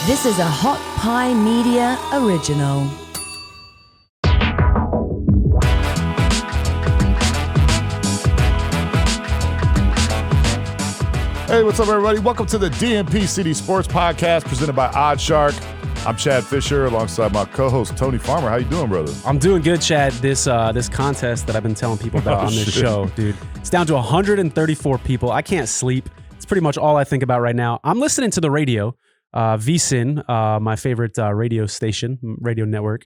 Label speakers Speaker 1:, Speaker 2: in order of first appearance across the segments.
Speaker 1: This is a Hot Pie Media original.
Speaker 2: Hey, what's up, everybody? Welcome to the DNP-CD Sports Podcast presented by OddsShark. I'm Chad Fisher alongside my co-host Tony Farmer. How you doing, brother?
Speaker 3: I'm doing good, Chad. This contest that I've been telling people about on this show, dude. It's down to 134 people. I can't sleep. It's pretty much all I think about right now. I'm listening to the radio, VSiN, my favorite radio station, radio network.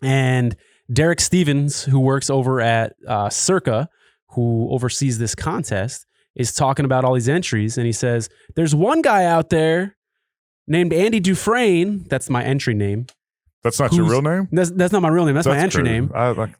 Speaker 3: And Derek Stevens, who works over at Circa, who oversees this contest, is talking about all these entries. And he says, there's one guy out there named Andy Dufresne. That's my entry name.
Speaker 2: That's not your real name?
Speaker 3: That's not my real name. That's my entry name.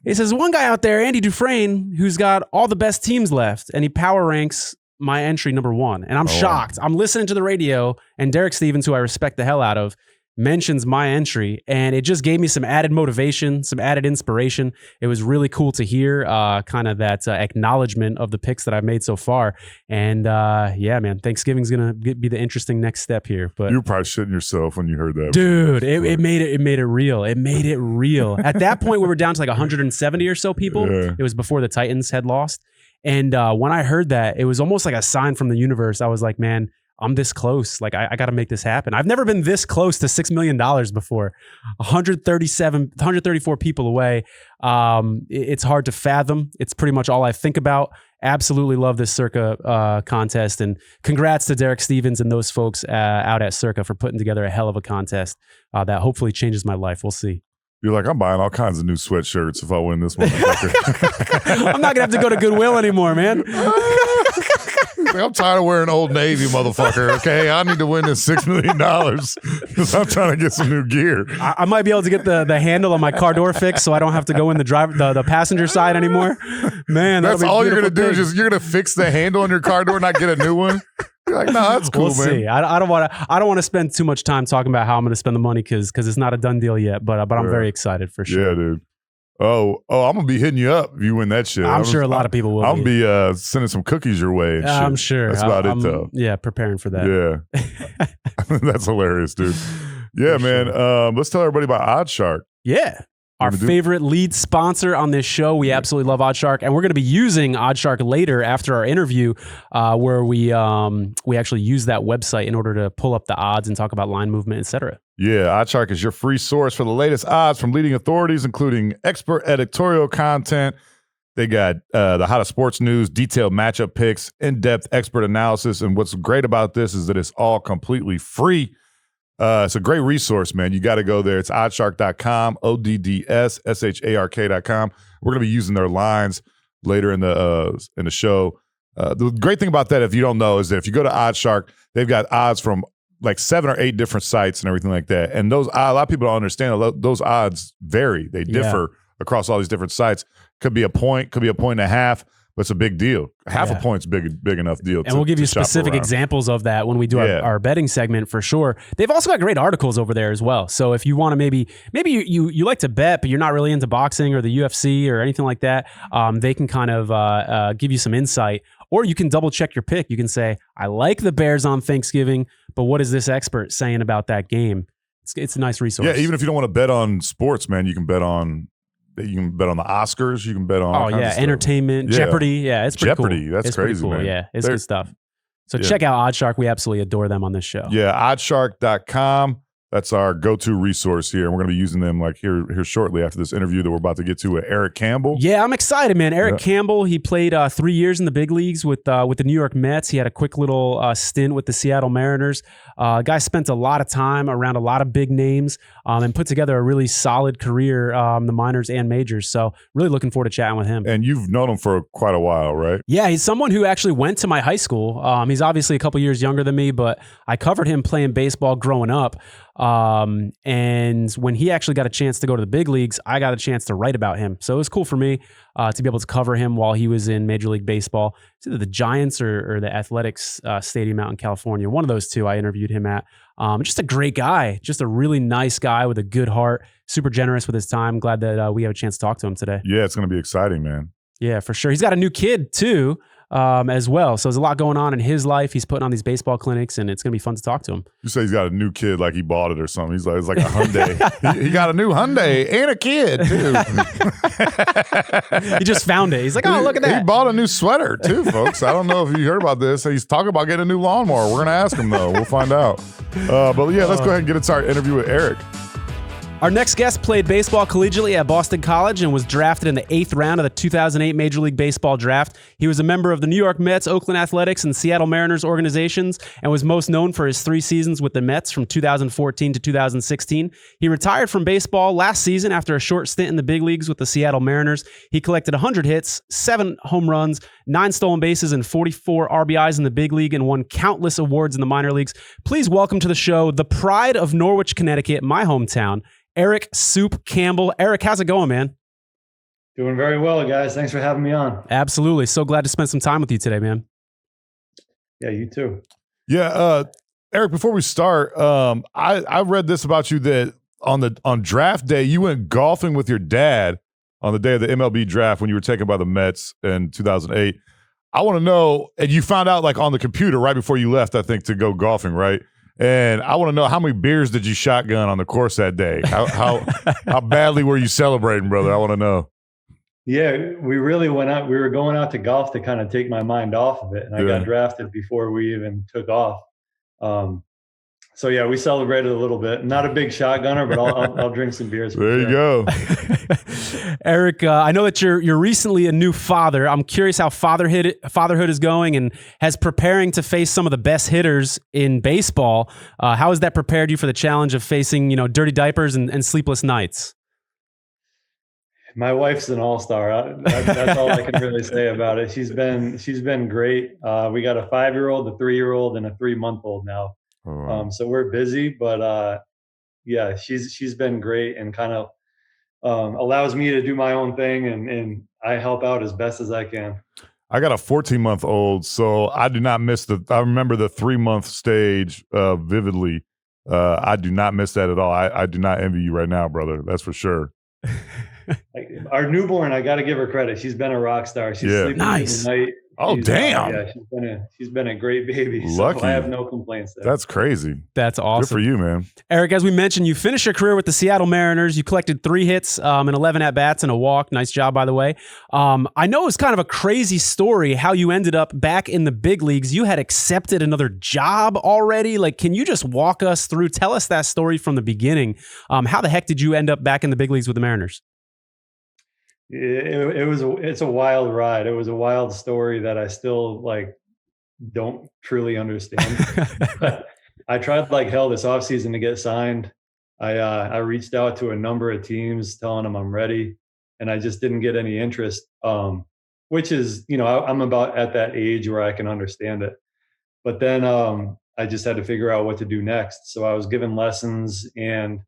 Speaker 3: He says, one guy out there, Andy Dufresne, who's got all the best teams left, and he power ranks my entry number one. And I'm shocked. I'm listening to the radio, and Derek Stevens, who I respect the hell out of, mentions my entry, and it just gave me some added motivation, some added inspiration. It was really cool to hear kind of that acknowledgement of the picks that I've made so far. And yeah, man, Thanksgiving's gonna be the interesting next step here. But
Speaker 2: you were probably shitting yourself when you heard that,
Speaker 3: dude. It made it real. It made it real. At that point, we were down to like 170 or so people. Yeah. It was before the Titans had lost, and when I heard that, it was almost like a sign from the universe. I was like, man, I'm this close. Like, I got to make this happen. I've never been this close to $6 million before. 134 people away. It's hard to fathom. It's pretty much all I think about. Absolutely love this Circa contest. And congrats to Derek Stevens and those folks out at Circa for putting together a hell of a contest that hopefully changes my life. We'll see.
Speaker 2: You're like, I'm buying all kinds of new sweatshirts if I win this motherfucker.
Speaker 3: I'm not going to have to go to Goodwill anymore, man.
Speaker 2: I'm tired of wearing Old Navy, motherfucker, okay? I need to win this $6 million because I'm trying to get some new gear.
Speaker 3: I might be able to get the handle on my car door fixed so I don't have to go in the passenger side anymore. Man,
Speaker 2: that's all you're going to do is just, you're going to fix the handle on your car door and not get a new one? You're like, no, that's cool,
Speaker 3: we'll
Speaker 2: man.
Speaker 3: See. I don't want to spend too much time talking about how I'm going to spend the money because it's not a done deal yet, but I'm very excited for sure.
Speaker 2: Yeah, dude. Oh, I'm going to be hitting you up if you win that shit.
Speaker 3: I'm sure a lot of people will.
Speaker 2: I'm going to be sending some cookies your way and shit.
Speaker 3: I'm sure.
Speaker 2: That's about it, though.
Speaker 3: Yeah, preparing for that.
Speaker 2: Yeah. That's hilarious, dude. Yeah, for man. Sure. Let's tell everybody about OddsShark.
Speaker 3: Yeah. Our favorite lead sponsor on this show. We absolutely love OddsShark, and we're going to be using OddsShark later after our interview, where we actually use that website in order to pull up the odds and talk about line movement, etc.
Speaker 2: Yeah, OddsShark is your free source for the latest odds from leading authorities, including expert editorial content. They got the hottest sports news, detailed matchup picks, in-depth expert analysis, and what's great about this is that it's all completely free. It's a great resource, man. You got to go there. It's oddshark.com, ODDSSHARK.com. We're going to be using their lines later in the show. The great thing about that, if you don't know, is that if you go to OddsShark, they've got odds from like 7 or 8 different sites and everything like that. And those, a lot of people don't understand, those odds vary. They differ across all these different sites. Could be a point, could be a point and a half. But it's a big deal. Half a point's big enough deal.
Speaker 3: And we'll give you specific examples of that when we do our betting segment for sure. They've also got great articles over there as well. So if you want to maybe you like to bet, but you're not really into boxing or the UFC or anything like that, they can kind of give you some insight. Or you can double check your pick. You can say, I like the Bears on Thanksgiving, but what is this expert saying about that game? It's a nice resource.
Speaker 2: Yeah, even if you don't want to bet on sports, man, you can bet on the Oscars. You can bet on
Speaker 3: entertainment, Jeopardy. Yeah, it's pretty
Speaker 2: Jeopardy,
Speaker 3: cool.
Speaker 2: That's
Speaker 3: it's
Speaker 2: crazy,
Speaker 3: cool.
Speaker 2: man.
Speaker 3: Yeah, it's good stuff. So check out OddsShark. We absolutely adore them on this show.
Speaker 2: Yeah, oddshark.com. That's our go-to resource here. And we're going to be using them like here shortly after this interview that we're about to get to with Eric Campbell.
Speaker 3: Yeah, I'm excited, man. Eric Campbell, he played 3 years in the big leagues with the New York Mets. He had a quick little stint with the Seattle Mariners. Guy spent a lot of time around a lot of big names and put together a really solid career in the minors and majors. So really looking forward to chatting with him.
Speaker 2: And you've known him for quite a while, right?
Speaker 3: Yeah, he's someone who actually went to my high school. He's obviously a couple years younger than me, but I covered him playing baseball growing up. And when he actually got a chance to go to the big leagues, I got a chance to write about him. So it was cool for me to be able to cover him while he was in Major League Baseball. It's either the Giants or the Athletics Stadium out in California. One of those two I interviewed him at. Just a great guy, just a really nice guy with a good heart, super generous with his time. Glad that we have a chance to talk to him today.
Speaker 2: Yeah, it's going to be exciting, man.
Speaker 3: Yeah, for sure. He's got a new kid too. as well. So there's a lot going on in his life. He's putting on these baseball clinics, and it's going to be fun to talk to him.
Speaker 2: You say he's got a new kid, like he bought it or something. He's like, it's like a Hyundai. he got a new Hyundai and a kid too.
Speaker 3: He just found it. He's like, oh, look at that.
Speaker 2: He bought a new sweater too, folks. I don't know if you heard about this. He's talking about getting a new lawnmower. We're going to ask him though. We'll find out. But yeah, let's go ahead and get into our interview with Eric.
Speaker 3: Our next guest played baseball collegiately at Boston College and was drafted in the 8th round of the 2008 Major League Baseball draft. He was a member of the New York Mets, Oakland Athletics, and Seattle Mariners organizations and was most known for his 3 seasons with the Mets from 2014 to 2016. He retired from baseball last season after a short stint in the big leagues with the Seattle Mariners. He collected 100 hits, 7 home runs, 9 stolen bases, and 44 RBIs in the big league and won countless awards in the minor leagues. Please welcome to the show the pride of Norwich, Connecticut, my hometown, Eric Soup Campbell. Eric, how's it going, man?
Speaker 4: Doing very well, guys. Thanks for having me on.
Speaker 3: Absolutely. So glad to spend some time with you today, man.
Speaker 4: Yeah, you too.
Speaker 2: Yeah, Eric, before we start, I read this about you that on draft day, you went golfing with your dad on the day of the MLB draft when you were taken by the Mets in 2008. I want to know, and you found out like on the computer right before you left, I think, to go golfing, right? And I want to know, how many beers did you shotgun on the course that day? How badly were you celebrating, brother? I want to know.
Speaker 4: Yeah, we really went out. We were going out to golf to kind of take my mind off of it. And I got drafted before we even took off. So yeah, we celebrated a little bit. Not a big shotgunner, but I'll drink some beers.
Speaker 2: There you go.
Speaker 3: Eric, I know that you're recently a new father. I'm curious how fatherhood is going and has preparing to face some of the best hitters in baseball. How has that prepared you for the challenge of facing, dirty diapers and sleepless nights?
Speaker 4: My wife's an all-star. That's all I can really say about it. She's been great. We got a 5-year-old, a 3-year-old, and a 3-month-old now.
Speaker 2: Oh, wow.
Speaker 4: So we're busy, but yeah, she's been great and kind of allows me to do my own thing, and I help out as best as I can.
Speaker 2: I got a 14-month-old, so I do not miss I remember the 3-month stage vividly. I do not miss that at all. I do not envy you right now, brother. That's for sure.
Speaker 4: Our newborn, I got to give her credit. She's been a rock star. She's sleeping
Speaker 3: nice.
Speaker 4: through the night.
Speaker 2: Oh, damn.
Speaker 4: Yeah, she's been a great baby.
Speaker 2: Lucky.
Speaker 4: So I have no complaints there.
Speaker 2: That's crazy.
Speaker 3: That's awesome.
Speaker 2: Good for you, man.
Speaker 3: Eric, as we mentioned, you finished your career with the Seattle Mariners. You collected 3 hits and 11 at-bats and a walk. Nice job, by the way. I know it was kind of a crazy story how you ended up back in the big leagues. You had accepted another job already. Like, can you just walk us through, tell us that story from the beginning? How the heck did you end up back in the big leagues with the Mariners?
Speaker 4: It's a wild ride. It was a wild story that I still don't truly understand. I tried like hell this offseason to get signed. I reached out to a number of teams telling them I'm ready, and I just didn't get any interest. Which is, I'm about at that age where I can understand it. But then I just had to figure out what to do next. So I was given lessons and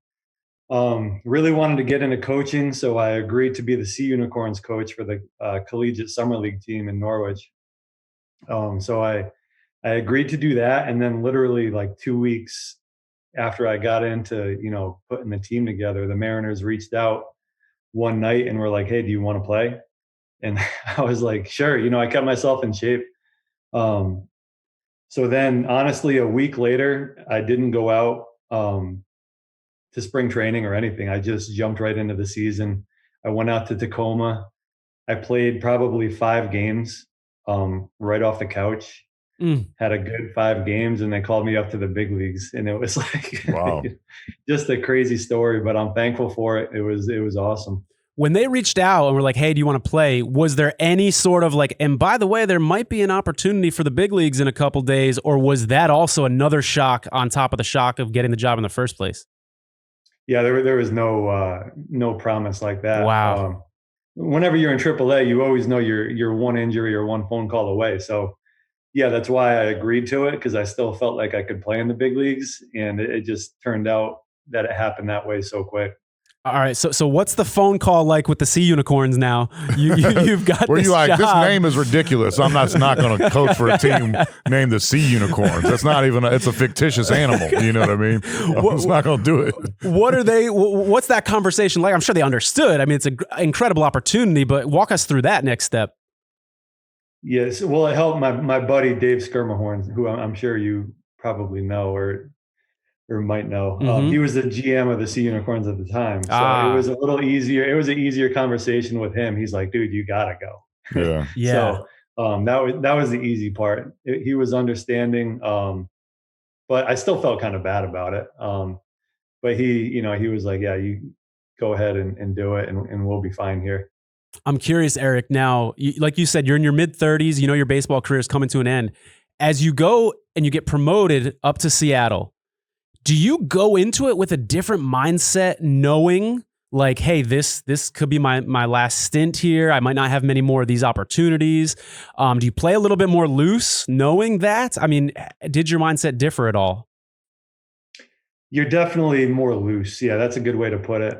Speaker 4: really wanted to get into coaching, so I agreed to be the Sea Unicorns coach for the collegiate summer league team in Norwich. So I agreed to do that, and then literally like 2 weeks after I got into putting the team together, the Mariners reached out one night and were like, "Hey, do you want to play?" And I was like, "Sure." I kept myself in shape. So then, honestly, a week later, I didn't go out to spring training or anything. I just jumped right into the season. I went out to Tacoma. I played probably 5 games right off the couch. Had a good 5 games, and they called me up to the big leagues. And it was like,
Speaker 2: wow,
Speaker 4: just a crazy story, but I'm thankful for it. It was awesome.
Speaker 3: When they reached out and were like, "Hey, do you want to play?" Was there any sort of like, and by the way, there might be an opportunity for the big leagues in a couple days, or was that also another shock on top of the shock of getting the job in the first place?
Speaker 4: Yeah, there was no promise like that.
Speaker 3: Wow.
Speaker 4: Whenever you're in AAA, you always know you're one injury or one phone call away. So yeah, that's why I agreed to it, because I still felt like I could play in the big leagues, and it just turned out that it happened that way so quick.
Speaker 3: All right, so what's the phone call like with the Sea Unicorns now? You've got
Speaker 2: Were
Speaker 3: this
Speaker 2: you like,
Speaker 3: job.
Speaker 2: "This name is ridiculous. I'm not going to coach for a team named the Sea Unicorns. That's not even it's a fictitious animal." You know what I mean? I'm just not going to do it.
Speaker 3: What's that conversation like? I'm sure they understood. I mean, it's an incredible opportunity, but walk us through that next step.
Speaker 4: Yes. Well, it helped my buddy Dave Skirmahorn, who I'm sure you probably know or might know. He was the GM of the Sea Unicorns at the time. So it was a little easier. It was an easier conversation with him. He's like, dude, you gotta go.
Speaker 2: Yeah.
Speaker 3: Yeah.
Speaker 4: So that was the easy part. He was understanding, but I still felt kind of bad about it. But he was like, yeah, you go ahead and do it, and we'll be fine here.
Speaker 3: I'm curious, Eric. Now, like you said, you're in your mid-30s. You know your baseball career is coming to an end. As you go and you get promoted up to Seattle, do you go into it with a different mindset, knowing like, hey, this could be my last stint here. I might not have many more of these opportunities. Do you play a little bit more loose, knowing that? I mean, did your mindset differ at all?
Speaker 4: You're definitely more loose. Yeah, that's a good way to put it.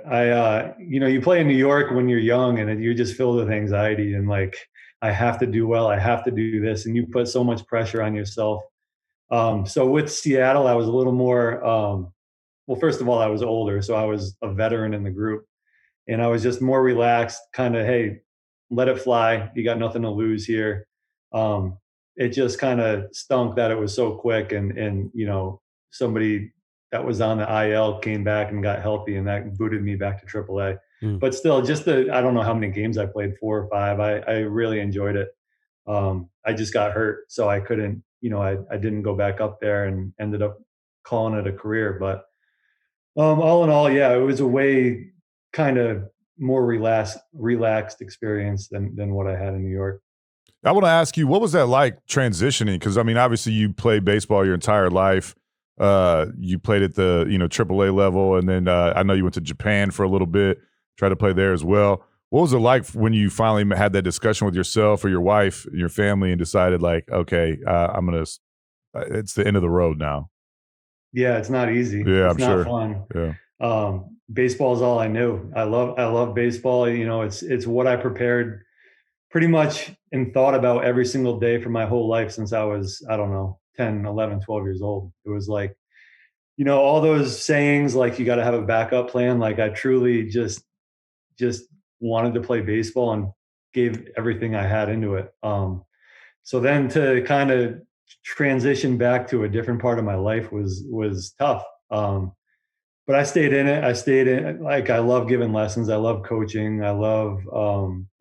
Speaker 4: You play in New York when you're young and you're just filled with anxiety and like, I have to do well, I have to do this. And you put so much pressure on yourself. So with Seattle, I was a little more, well, first of all, I was older. So I was a veteran in the group and I was just more relaxed, kind of, hey, let it fly. You got nothing to lose here. It just kind of stunk that it was so quick and somebody that was on the IL came back and got healthy, and that booted me back to AAA. But still, I don't know how many games I played, 4 or 5. I really enjoyed it. I just got hurt, so I couldn't, I didn't go back up there and ended up calling it a career. But all in all, yeah, it was a way kind of more relaxed experience than what I had in New York.
Speaker 2: I want to ask you, what was that like transitioning? Because, I mean, obviously you played baseball your entire life. You played at the AAA level, and then I know you went to Japan for a little bit, tried to play there as well. What was it like when you finally had that discussion with yourself or your wife, your family, and decided like, okay, it's the end of the road now?
Speaker 4: Yeah, it's not easy.
Speaker 2: Yeah,
Speaker 4: it's
Speaker 2: I'm
Speaker 4: not
Speaker 2: sure.
Speaker 4: Fun.
Speaker 2: Yeah.
Speaker 4: Baseball is all I knew. I love baseball. It's what I prepared pretty much and thought about every single day for my whole life since I was, I don't know, 10, 11, 12 years old. It was like, all those sayings, like you got to have a backup plan. Like I truly just wanted to play baseball and gave everything I had into it. So then to kind of transition back to a different part of my life was tough. But I stayed in it. Like, I love giving lessons. I love coaching. I love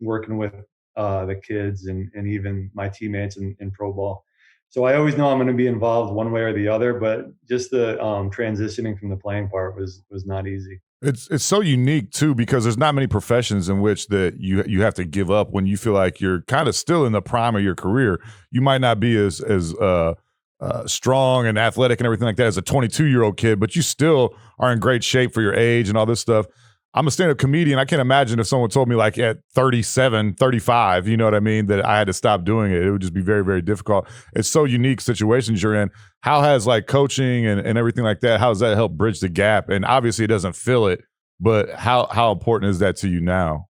Speaker 4: working with the kids and even my teammates in pro ball. So I always know I'm going to be involved one way or the other, but just the transitioning from the playing part was not easy.
Speaker 2: It's so unique too, because there's not many professions in which that you have to give up when you feel like you're kind of still in the prime of your career. You might not be as strong and athletic and everything like that as a 22-year-old kid, but you still are in great shape for your age and all this stuff. I'm a stand-up comedian. I can't imagine if someone told me like at 37, 35, you know what I mean, that I had to stop doing it. It would just be very, very difficult. It's so unique situations you're in. How has like coaching and everything like that, how does that help bridge the gap? And obviously it doesn't fill it, but how important is that to you now?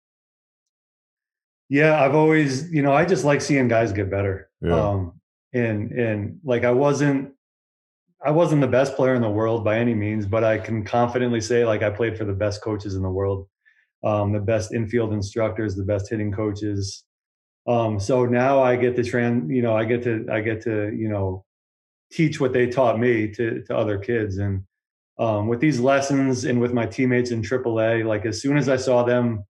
Speaker 4: Yeah, I've always, I just like seeing guys get better.
Speaker 2: Yeah.
Speaker 4: And like I wasn't the best player in the world by any means, but I can confidently say like I played for the best coaches in the world, the best infield instructors, the best hitting coaches. So now I get to I get to teach what they taught me to other kids. And with these lessons and with my teammates in AAA, like as soon as I saw them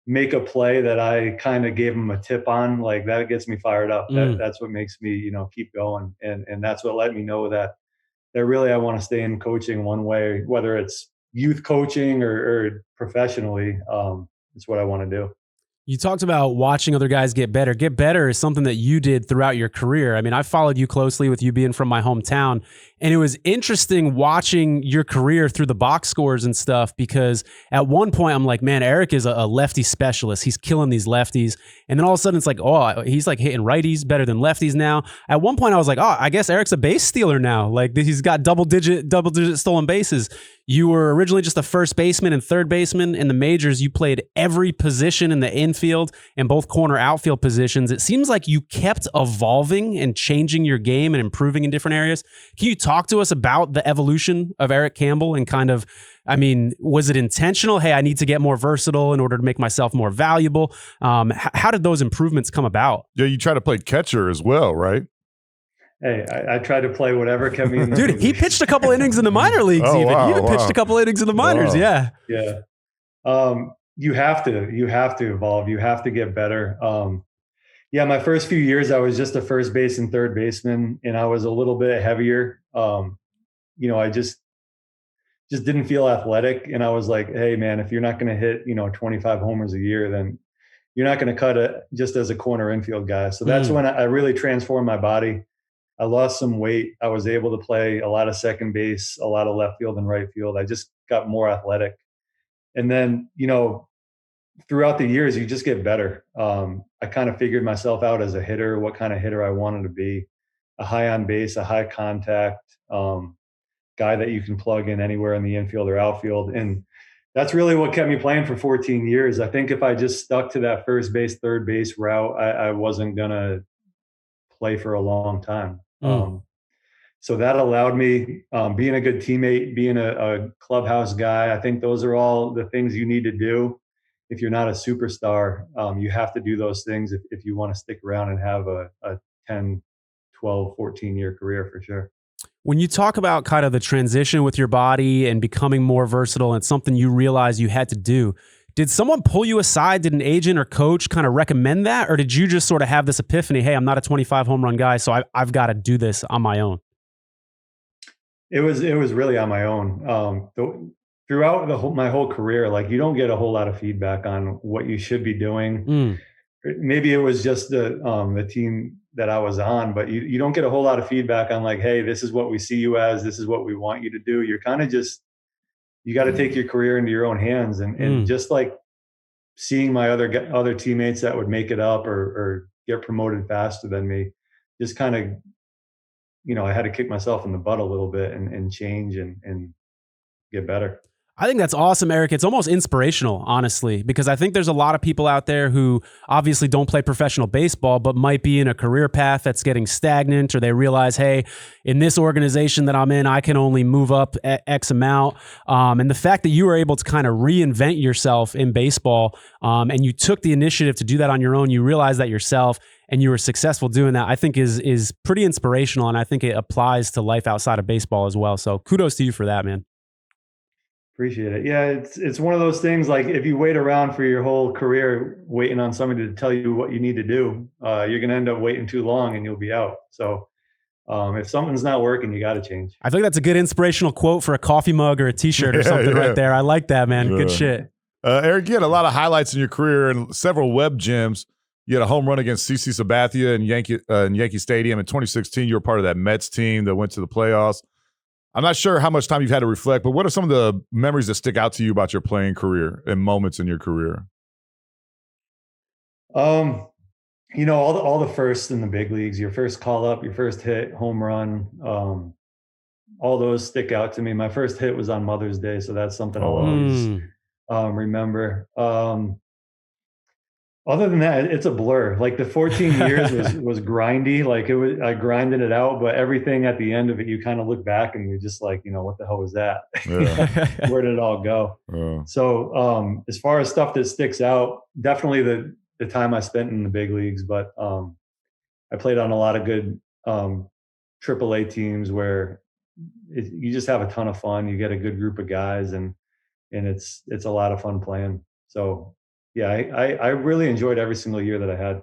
Speaker 4: make a play that I kind of gave them a tip on, like that gets me fired up. That's what makes me, keep going. And that's what let me know that really I want to stay in coaching one way, whether it's youth coaching or professionally. It's what I want to do.
Speaker 3: You talked about watching other guys get better. Get better is something that you did throughout your career. I mean, I followed you closely with you being from my hometown, and it was interesting watching your career through the box scores and stuff, because at one point I'm like, man, Eric is a lefty specialist. He's killing these lefties. And then all of a sudden it's like, oh, he's like hitting righties better than lefties now. At one point I was like, oh, I guess Eric's a base stealer now. Like he's got double digit stolen bases. You were originally just a first baseman and third baseman. In the majors, you played every position in the infield and both corner outfield positions. It seems like you kept evolving and changing your game and improving in different areas. Can you talk talk to us about the evolution of Eric Campbell and kind of, I mean, was it intentional? Hey, I need to get more versatile in order to make myself more valuable. How did those improvements come about?
Speaker 2: Yeah, you try to play catcher as well, right?
Speaker 4: Hey, I tried to play whatever kept me in the
Speaker 3: Dude, he pitched a couple innings in the minor leagues. He even pitched a couple innings in the minors.
Speaker 2: Wow.
Speaker 3: Yeah.
Speaker 4: You have to evolve. You have to get better. My first few years, I was just a first base and third baseman, and I was a little bit heavier. I just didn't feel athletic. And I was like, hey man, if you're not going to hit, 25 homers a year, then you're not going to cut it just as a corner infield guy. So that's when I really transformed my body. I lost some weight. I was able to play a lot of second base, a lot of left field and right field. I just got more athletic. And then, throughout the years, you just get better. I kind of figured myself out as a hitter, what kind of hitter I wanted to be, a high on base, a high contact guy that you can plug in anywhere in the infield or outfield. And that's really what kept me playing for 14 years. I think if I just stuck to that first base, third base route, I wasn't going to play for a long time. So that allowed me, being a good teammate, being a clubhouse guy. I think those are all the things you need to do. If you're not a superstar, you have to do those things if you want to stick around and have a 10, 12, 14-year career for sure.
Speaker 3: When you talk about kind of the transition with your body and becoming more versatile and something you realized you had to do, did someone pull you aside? Did an agent or coach kind of recommend that? Or did you just sort of have this epiphany, hey, I'm not a 25 home run guy, so I've got to do this on my own?
Speaker 4: It was really on my own. Throughout my whole career, like you don't get a whole lot of feedback on what you should be doing. Maybe it was just the team that I was on, but you don't get a whole lot of feedback on like, hey, this is what we see you as, this is what we want you to do. You're kind of just, you got to take your career into your own hands, and just like seeing my other teammates that would make it up or get promoted faster than me, just kind of, I had to kick myself in the butt a little bit and change and get better.
Speaker 3: I think that's awesome, Eric. It's almost inspirational, honestly, because I think there's a lot of people out there who obviously don't play professional baseball, but might be in a career path that's getting stagnant, or they realize, hey, in this organization that I'm in, I can only move up X amount. And the fact that you were able to kind of reinvent yourself in baseball, and you took the initiative to do that on your own, you realized that yourself, and you were successful doing that, I think is pretty inspirational. And I think it applies to life outside of baseball as well. So kudos to you for that, man.
Speaker 4: Appreciate it. Yeah, it's one of those things, like if you wait around for your whole career waiting on somebody to tell you what you need to do, you're going to end up waiting too long and you'll be out. So if something's not working, you got to change.
Speaker 3: I think that's a good inspirational quote for a coffee mug or a t-shirt or something right there. I like that, man. Good shit.
Speaker 2: Eric, you had a lot of highlights in your career and several web gems. You had a home run against CC Sabathia in Yankee Stadium in 2016. You were part of that Mets team that went to the playoffs. I'm not sure how much time you've had to reflect, but what are some of the memories that stick out to you about your playing career and moments in your career?
Speaker 4: All the firsts in the big leagues, your first call up, your first hit, home run, all those stick out to me. My first hit was on Mother's Day, so that's something I'll always remember. Other than that, it's a blur. Like the 14 years was grindy. Like I grinded it out, but everything at the end of it, you kind of look back and you're just like, what the hell was that? Yeah. Where did it all go? Yeah. So as far as stuff that sticks out, definitely the time I spent in the big leagues, but I played on a lot of good AAA teams where you just have a ton of fun. You get a good group of guys and it's a lot of fun playing. So yeah, I really enjoyed every single year that I had.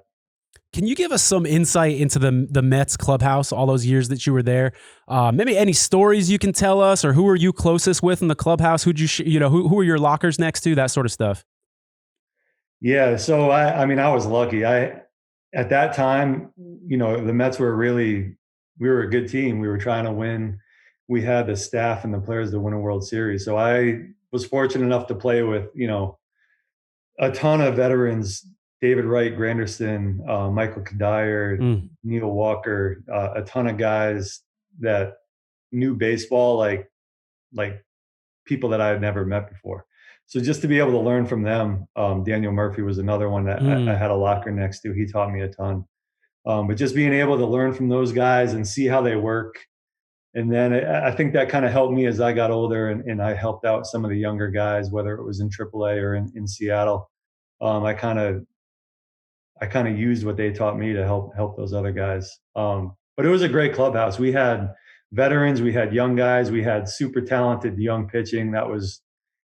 Speaker 3: Can you give us some insight into the Mets Clubhouse, all those years that you were there? Maybe any stories you can tell us, or who are you closest with in the clubhouse? Who'd you, who were your lockers next to? That sort of stuff.
Speaker 4: Yeah, so I was lucky. At that time, the Mets were we were a good team. We were trying to win. We had the staff and the players to win a World Series. So I was fortunate enough to play with, a ton of veterans: David Wright, Granderson, Michael Kadire, Neil Walker, a ton of guys that knew baseball like people that I had never met before. So just to be able to learn from them, Daniel Murphy was another one that I had a locker next to. He taught me a ton. But just being able to learn from those guys and see how they work And then I think that kind of helped me as I got older, and I helped out some of the younger guys, whether it was in AAA or in Seattle. I kind of used what they taught me to help those other guys. But it was a great clubhouse. We had veterans, we had young guys, we had super talented young pitching. That was,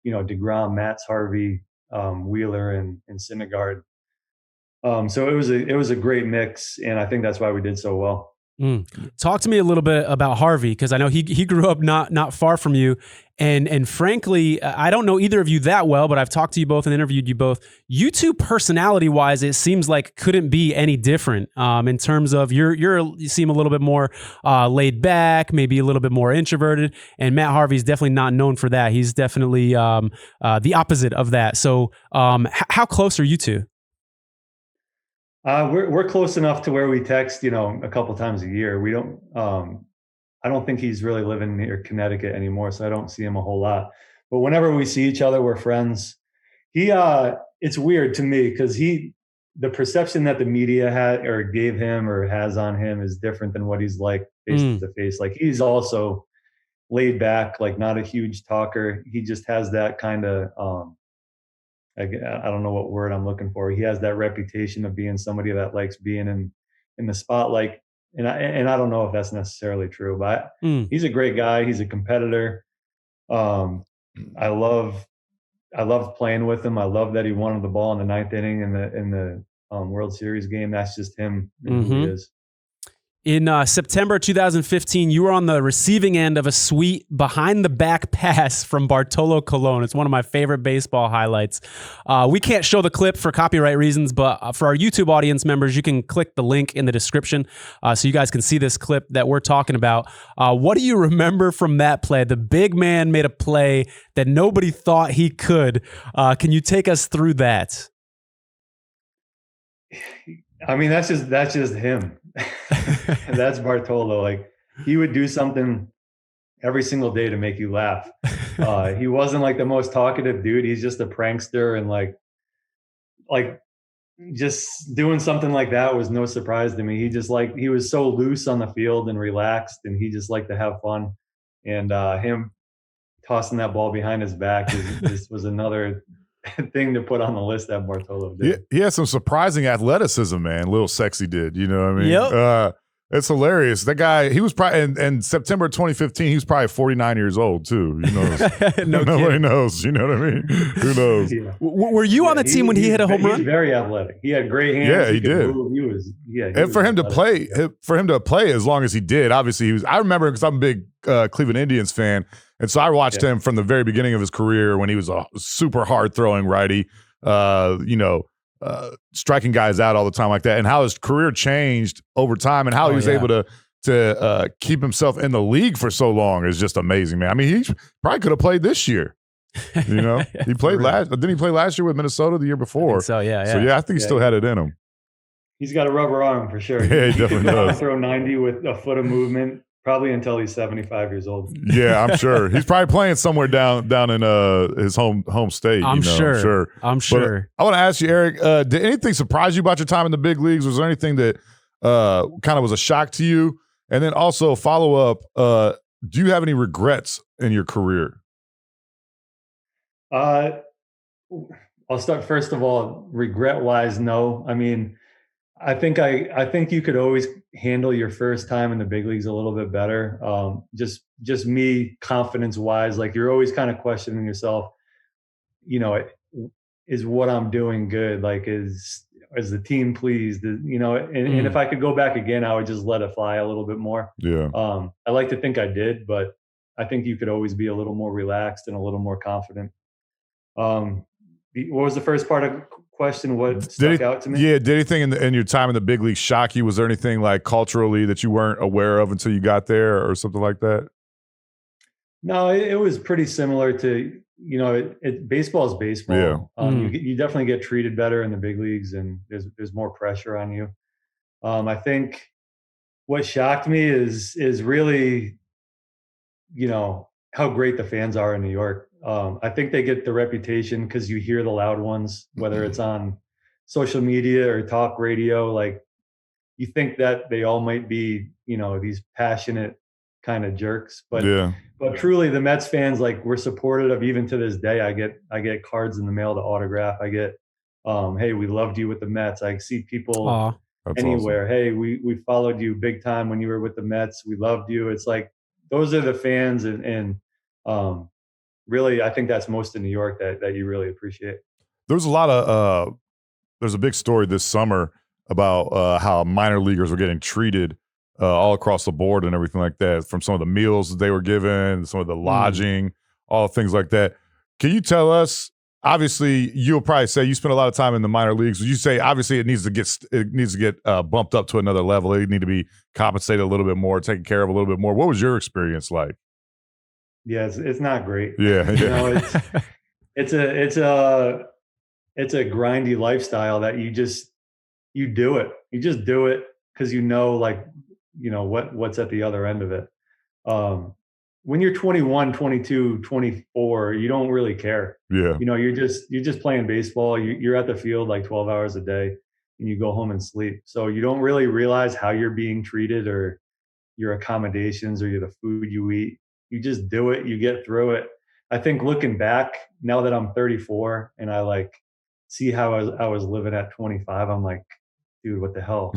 Speaker 4: DeGrom, Matt Harvey, Wheeler, and Syndergaard. So it was a great mix, and I think that's why we did so well.
Speaker 3: Talk to me a little bit about Harvey, because I know he grew up not far from you, and frankly, I don't know either of you that well, but I've talked to you both and interviewed you both. You two, personality wise, it seems like couldn't be any different. In terms of you seem a little bit more laid back, maybe a little bit more introverted, and Matt Harvey's definitely not known for that. He's definitely the opposite of that. So, how close are you two?
Speaker 4: We're close enough to where we text, a couple times a year. We don't. I don't think he's really living near Connecticut anymore, so I don't see him a whole lot. But whenever we see each other, we're friends. It's weird to me because the perception that the media had or gave him or has on him is different than what he's like face to face. Like, he's also laid back, like not a huge talker. He just has that kind of. I don't know what word I'm looking for. He has that reputation of being somebody that likes being in the spotlight. And I don't know if that's necessarily true, but he's a great guy. He's a competitor. I love playing with him. I love that he won the ball in the ninth inning in the World Series game. That's just him and who he is.
Speaker 3: In September 2015, you were on the receiving end of a sweet behind-the-back pass from Bartolo Colon. It's one of my favorite baseball highlights. We can't show the clip for copyright reasons, but for our YouTube audience members, you can click the link in the description so you guys can see this clip that we're talking about. What do you remember from that play? The big man made a play that nobody thought he could. Can you take us through that?
Speaker 4: I mean, that's just him. That's Bartolo. Like, he would do something every single day to make you laugh. He wasn't like the most talkative dude. He's just a prankster, and like just doing something like that was no surprise to me. He was so loose on the field and relaxed, and he just liked to have fun. And him tossing that ball behind his back was another thing to put on the list that Bartolo did.
Speaker 2: He has some surprising athleticism, man. Little sexy did, you know what I mean?
Speaker 3: Yep.
Speaker 2: It's hilarious. That guy, he was probably in September 2015, he was probably 49 years old too. You know, nobody knows. You know what I mean? Who knows?
Speaker 3: Yeah. Were you on the team when he hit a home run?
Speaker 4: He's very athletic. He had great hands.
Speaker 2: Yeah, he did. And for him to play as long as he did, obviously he was. I remember because I'm a big Cleveland Indians fan, and so I watched him from the very beginning of his career when he was a super hard throwing righty. Striking guys out all the time like that, and how his career changed over time, and how he was able to keep himself in the league for so long is just amazing, man. I mean, he probably could have played this year. You know, he played didn't he play last year with Minnesota the year before?
Speaker 3: So yeah,
Speaker 2: I think he still had it in him.
Speaker 4: He's got a rubber arm for sure.
Speaker 2: Yeah, he definitely does.
Speaker 4: Throw 90 with a foot of movement. Probably until he's 75 years old.
Speaker 2: Yeah, I'm sure. He's probably playing somewhere down in his home state.
Speaker 3: I'm sure.
Speaker 2: But I want to ask you, Eric, did anything surprise you about your time in the big leagues? Was there anything that kind of was a shock to you? And then also follow up, do you have any regrets in your career?
Speaker 4: I'll start first of all, regret-wise, no. I mean, I think you could always handle your first time in the big leagues a little bit better. Just me, confidence-wise, like you're always kind of questioning yourself. You know, is what I'm doing good? Like, is the team pleased? And if I could go back again, I would just let it fly a little bit more.
Speaker 2: Yeah.
Speaker 4: I like to think I did, but I think you could always be a little more relaxed and a little more confident. What was the first part of question? What stuck out to me? Yeah,
Speaker 2: did anything in your time in the big league shock you? Was there anything like culturally that you weren't aware of until you got there or something like that?
Speaker 4: No, it was pretty similar to, baseball is baseball.
Speaker 2: Yeah.
Speaker 4: You definitely get treated better in the big leagues, and there's more pressure on you. I think what shocked me is really, how great the fans are in New York. I think they get the reputation because you hear the loud ones, whether it's on social media or talk radio. Like, you think that they all might be, these passionate kind of jerks. But
Speaker 2: Yeah.
Speaker 4: but truly, the Mets fans, like, we're supportive of, even to this day. I get cards in the mail to autograph. I get, hey, we loved you with the Mets. I see people
Speaker 3: Aw.
Speaker 2: That's
Speaker 4: anywhere. Hey, we followed you big time when you were with the Mets. We loved you. It's like, those are the fans, and really, I think that's most in New York that you really appreciate.
Speaker 2: There's a lot of there's a big story this summer about how minor leaguers were getting treated all across the board and everything like that, from some of the meals that they were given, some of the lodging, all things like that. Can you tell us? Obviously, you'll probably say you spend a lot of time in the minor leagues. Would you say obviously it needs to get bumped up to another level? They need to be compensated a little bit more, taken care of a little bit more. What was your experience like?
Speaker 4: Yeah, it's not great.
Speaker 2: Yeah,
Speaker 4: You know, it's a grindy lifestyle that you do it. You just do it because what's at the other end of it. When you're 21, 22, 24, you don't really care.
Speaker 2: Yeah.
Speaker 4: You're just playing baseball. You're at the field like 12 hours a day, and you go home and sleep. So you don't really realize how you're being treated, or your accommodations, or the food you eat. You just do it. You get through it. I think looking back, now that I'm 34 and I see how I was living at 25, I'm like, dude, what the hell?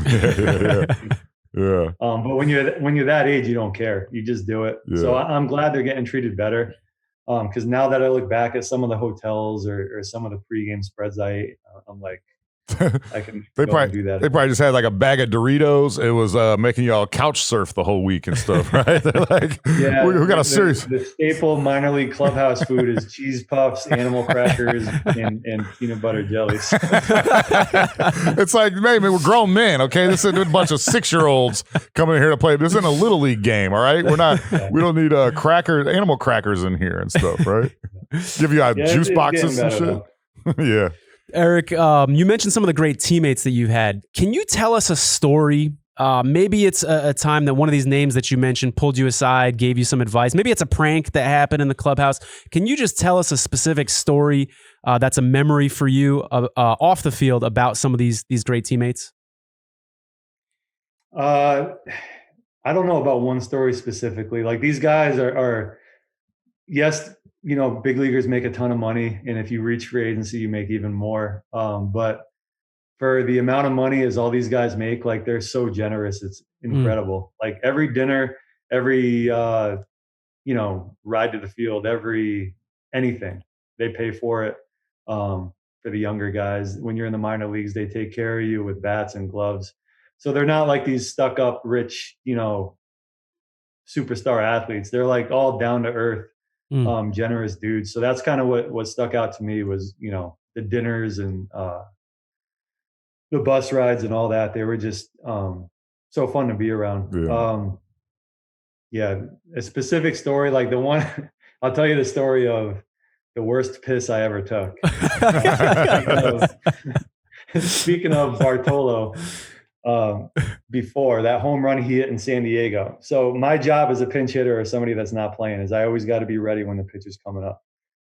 Speaker 2: Yeah.
Speaker 4: But when you're that age, you don't care. You just do it.
Speaker 2: Yeah.
Speaker 4: So I'm glad they're getting treated better. Because now that I look back at some of the hotels or some of the pregame spreads I ate, I'm like, I can
Speaker 2: They
Speaker 4: go and do that.
Speaker 2: They probably just had like a bag of Doritos. It was making y'all couch surf the whole week and stuff, right? They're like,
Speaker 4: yeah,
Speaker 2: we got a series.
Speaker 4: The staple minor league clubhouse food is cheese puffs, animal crackers, and peanut butter jellies.
Speaker 2: It's like, man, we're grown men, okay? This isn't a bunch of 6-year-olds coming in here to play. This isn't a little league game, all right? We don't need animal crackers in here and stuff, right? Give you juice boxes and shit. Yeah.
Speaker 3: Eric, you mentioned some of the great teammates that you've had. Can you tell us a story? Maybe it's a time that one of these names that you mentioned pulled you aside, gave you some advice. Maybe it's a prank that happened in the clubhouse. Can you just tell us a specific story that's a memory for you off the field about some of these great teammates?
Speaker 4: I don't know about one story specifically. Like, these guys are yes, big leaguers make a ton of money, and if you reach free agency, you make even more. But for the amount of money as all these guys make, like, they're so generous, it's incredible. Like, every dinner, every ride to the field, anything, they pay for it. For the younger guys, when you're in the minor leagues, they take care of you with bats and gloves. So they're not like these stuck up rich, superstar athletes. They're like all down to earth, generous dudes. So that's kind of what stuck out to me was, the dinners and the bus rides and all that. They were just so fun to be around. Yeah. A specific story, like the one, I'll tell you the story of the worst piss I ever took. Speaking of Bartolo, before that home run he hit in San Diego. So my job as a pinch hitter or somebody that's not playing is I always got to be ready when the pitch is coming up.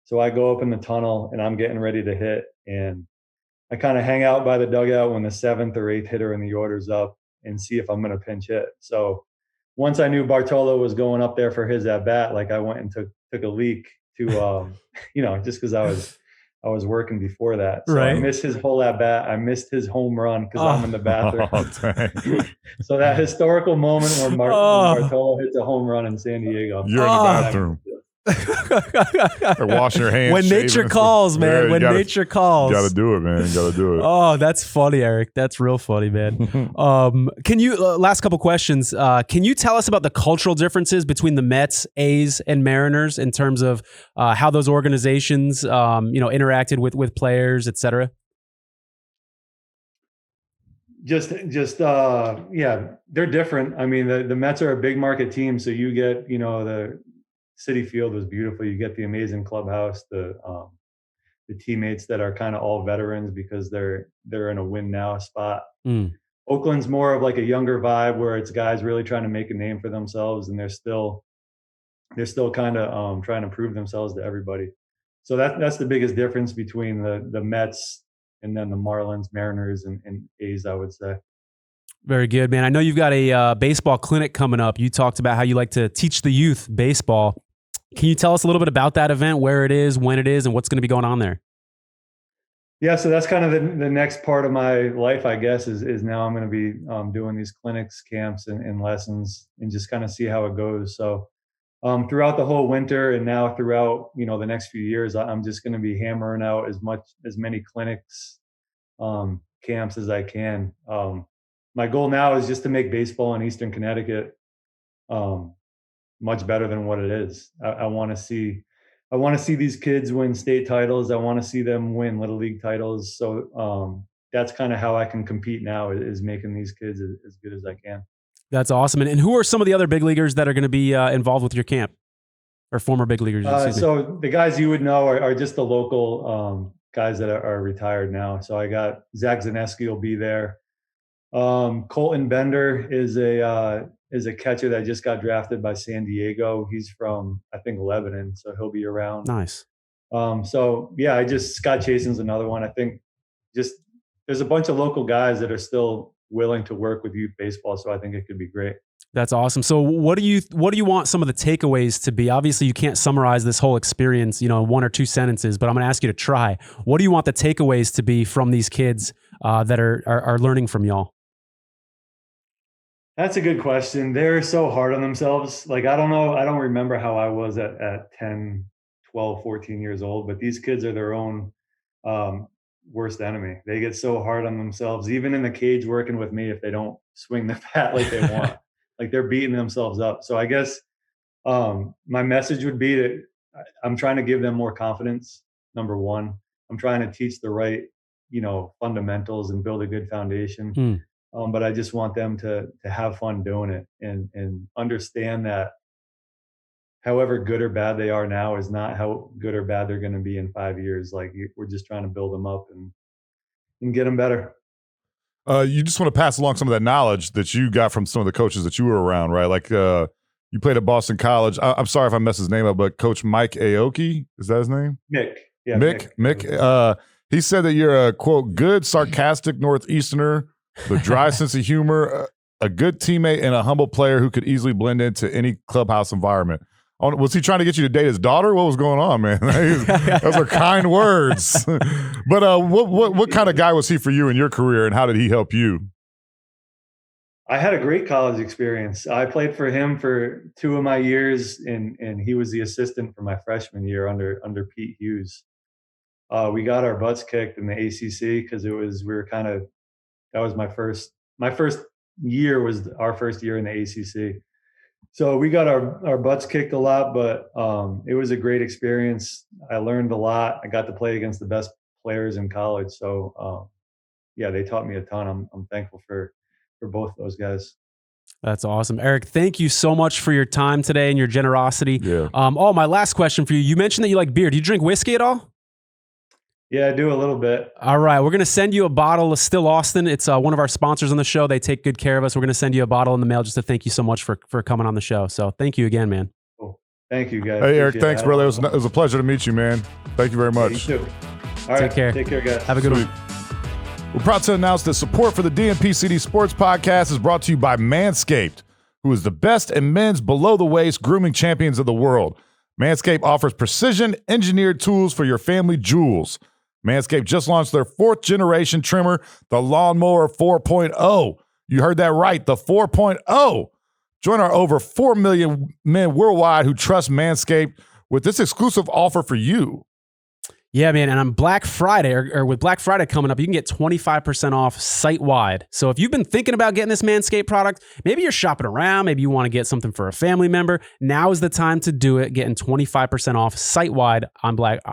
Speaker 4: So I go up in the tunnel and I'm getting ready to hit, and I kind of hang out by the dugout when the 7th or 8th hitter in the order's up and see if I'm going to pinch hit. So once I knew Bartolo was going up there for his at bat, like, I went and took a leak to, just because I was working before that. So
Speaker 3: right.
Speaker 4: I missed his whole at bat. I missed his home run because I'm in the bathroom. So that historical moment where when Bartolo hits a home run in San Diego.
Speaker 2: You're in the bathroom. They're washing your hands.
Speaker 3: When nature calls, man. When nature calls.
Speaker 2: You got to do it, man. You got to do it.
Speaker 3: Oh, that's funny, Eric. That's real funny, man. Can you, last couple questions, can you tell us about the cultural differences between the Mets, A's, and Mariners in terms of how those organizations, interacted with players, et cetera?
Speaker 4: Just they're different. I mean, the Mets are a big market team, so you get, the Citi Field was beautiful. You get the amazing clubhouse, the teammates that are kind of all veterans because they're in a win now spot. Oakland's more of like a younger vibe where it's guys really trying to make a name for themselves, and they're still kind of trying to prove themselves to everybody. So that's the biggest difference between the Mets and then the Marlins, Mariners, and A's, I would say.
Speaker 3: Very good, man. I know you've got a baseball clinic coming up. You talked about how you like to teach the youth baseball. Can you tell us a little bit about that event, where it is, when it is, and what's going to be going on there?
Speaker 4: Yeah, so that's kind of the next part of my life, I guess, is now I'm going to be doing these clinics, camps, and lessons, and just kind of see how it goes. So throughout the whole winter and now throughout, the next few years, I'm just going to be hammering out as many clinics, camps as I can. My goal now is just to make baseball in Eastern Connecticut much better than what it is. I want to see these kids win state titles. I want to see them win Little League titles. So that's kind of how I can compete now, is making these kids as good as I can.
Speaker 3: That's awesome. And who are some of the other big leaguers that are going to be involved with your camp, or former big leaguers?
Speaker 4: So the guys you would know are just the local guys that are retired now. So I got Zach Zaneski will be there. Colton Bender is a catcher that just got drafted by San Diego. He's from, I think, Lebanon, so he'll be around.
Speaker 3: Nice.
Speaker 4: So yeah, Scott Chasen's another one. I think just there's a bunch of local guys that are still willing to work with youth baseball, so I think it could be great.
Speaker 3: That's awesome. So what do you want some of the takeaways to be? Obviously, you can't summarize this whole experience, in 1 or 2 sentences, but I'm going to ask you to try. What do you want the takeaways to be from these kids that are learning from y'all?
Speaker 4: That's a good question. They're so hard on themselves. Like, I don't know. I don't remember how I was at 10, 12, 14 years old, but these kids are their own worst enemy. They get so hard on themselves, even in the cage working with me, if they don't swing the bat like they want. Like, they're beating themselves up. So I guess my message would be that I'm trying to give them more confidence, number one. I'm trying to teach the right, fundamentals and build a good foundation. But I just want them to have fun doing it and understand that however good or bad they are now is not how good or bad they're going to be in 5 years. Like, we're just trying to build them up and get them better.
Speaker 2: You just want to pass along some of that knowledge that you got from some of the coaches that you were around, right? Like you played at Boston College. I'm sorry if I mess his name up, but Coach Mike Aoki, is that his name?
Speaker 4: Mick. Yeah,
Speaker 2: Mick. He said that you're a, quote, good, sarcastic Northeasterner, with dry sense of humor, a good teammate, and a humble player who could easily blend into any clubhouse environment. Was he trying to get you to date his daughter? What was going on, man? Those are kind words. But what kind of guy was he for you in your career, and how did he help you?
Speaker 4: I had a great college experience. I played for him for 2 of my years, and he was the assistant for my freshman year under Pete Hughes. We got our butts kicked in the ACC because that was my first year, was our first year in the ACC. So we got our butts kicked a lot, but it was a great experience. I learned a lot. I got to play against the best players in college. So yeah, they taught me a ton. I'm thankful for both those guys.
Speaker 3: That's awesome. Eric, thank you so much for your time today and your generosity.
Speaker 2: Yeah.
Speaker 3: My last question for you. You mentioned that you like beer. Do you drink whiskey at all?
Speaker 4: Yeah, I do a little bit.
Speaker 3: All right. We're going to send you a bottle of Still Austin. It's one of our sponsors on the show. They take good care of us. We're going to send you a bottle in the mail just to thank you so much for coming on the show. So thank you again, man.
Speaker 4: Cool. Thank you, guys.
Speaker 2: Hey, Eric, thanks, brother. It was a pleasure to meet you, man. Thank you very much.
Speaker 4: Yeah, you too. All right.
Speaker 3: Take care.
Speaker 4: Take care, guys.
Speaker 3: Have a good one.
Speaker 2: We're proud to announce that support for the DNP-CD Sports Podcast is brought to you by Manscaped, who is the best in men's below-the-waist grooming champions of the world. Manscaped offers precision-engineered tools for your family jewels. Manscaped just launched their 4th-generation trimmer, the Lawnmower 4.0. You heard that right, the 4.0. Join our over 4 million men worldwide who trust Manscaped with this exclusive offer for you.
Speaker 3: Yeah, man. And on Black Friday, or with Black Friday coming up, you can get 25% off site-wide. So if you've been thinking about getting this Manscaped product, maybe you're shopping around, maybe you want to get something for a family member, now is the time to do it, getting 25% off site-wide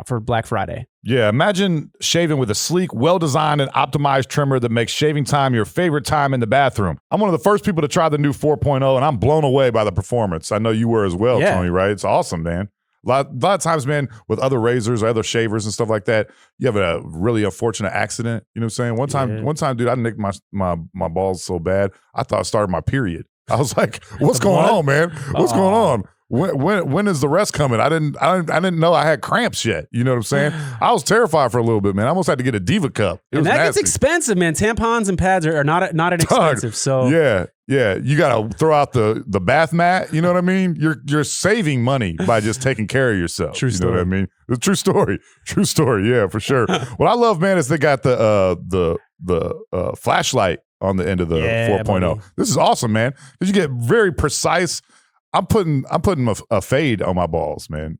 Speaker 3: for Black Friday.
Speaker 2: Yeah, imagine shaving with a sleek, well-designed, and optimized trimmer that makes shaving time your favorite time in the bathroom. I'm one of the first people to try the new 4.0, and I'm blown away by the performance. I know you were as well,
Speaker 3: Yeah.
Speaker 2: Tony, right? It's awesome, man. A lot of times, man, with other razors or other shavers and stuff like that, you have a really unfortunate accident. You know what I'm saying? One time, dude, I nicked my balls so bad, I thought I started my period. I was like, what's going on, man? What's going on? When is the rest coming? I didn't know I had cramps yet. You know what I'm saying? I was terrified for a little bit, man. I almost had to get a Diva cup.
Speaker 3: And that gets expensive, man. Tampons and pads are not inexpensive. So
Speaker 2: yeah. You gotta throw out the bath mat. You know what I mean? You're saving money by just taking care of yourself.
Speaker 3: True story.
Speaker 2: You know what I mean? The true story. True story. Yeah, for sure. What I love, man, is they got the flashlight on the end of the 4.0. Buddy. This is awesome, man. Because you get very precise. I'm putting a fade on my balls, man.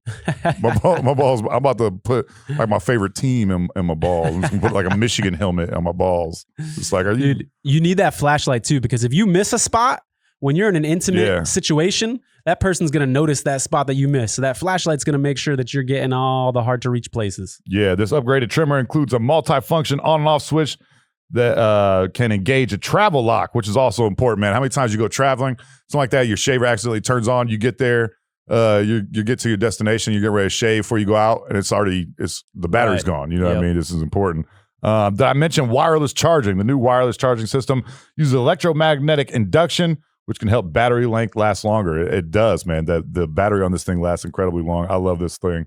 Speaker 2: My balls. I'm about to put like my favorite team in my balls. I'm just gonna put like a Michigan helmet on my balls. It's like,
Speaker 3: dude, you need that flashlight too, because if you miss a spot when you're in an intimate situation, that person's gonna notice that spot that you missed. So that flashlight's gonna make sure that you're getting all the hard to reach places.
Speaker 2: Yeah, this upgraded trimmer includes a multi-function on and off switch that can engage a travel lock, which is also important, man. How many times you go traveling, something like that, your shaver accidentally turns on, you get there, you get to your destination, you get ready to shave before you go out, and it's the battery's gone. You know what I mean? This is important. Did I mention wireless charging? The new wireless charging system uses electromagnetic induction, which can help battery length last longer. It does, man. The battery on this thing lasts incredibly long. I love this thing.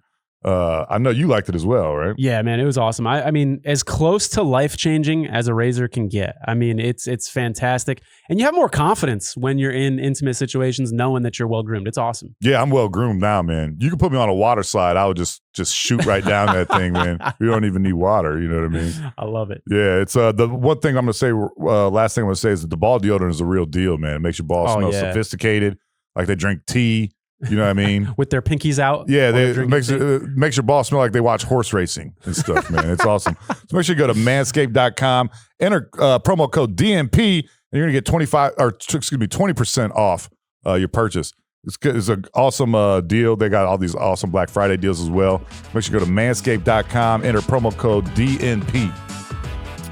Speaker 2: I know you liked it as well, right?
Speaker 3: Yeah, man, it was awesome. I mean, as close to life-changing as a razor can get. I mean, it's fantastic. And you have more confidence when you're in intimate situations knowing that you're well-groomed. It's awesome.
Speaker 2: Yeah, I'm well-groomed now, man. You can put me on a water slide. I would just shoot right down that thing, man. You don't even need water. You know what I mean?
Speaker 3: I love it.
Speaker 2: Yeah, it's the one thing I'm going to say, last thing I'm going to say is that the ball deodorant is a real deal, man. It makes your balls smell sophisticated, like they drink tea. You know what I mean?
Speaker 3: With their pinkies out.
Speaker 2: Yeah, it makes your ball smell like they watch horse racing and stuff, man. It's awesome. So make sure you go to manscaped.com, enter promo code DNP, and you're going to get 20% off your purchase. It's an awesome deal. They got all these awesome Black Friday deals as well. Make sure you go to manscaped.com, enter promo code DNP.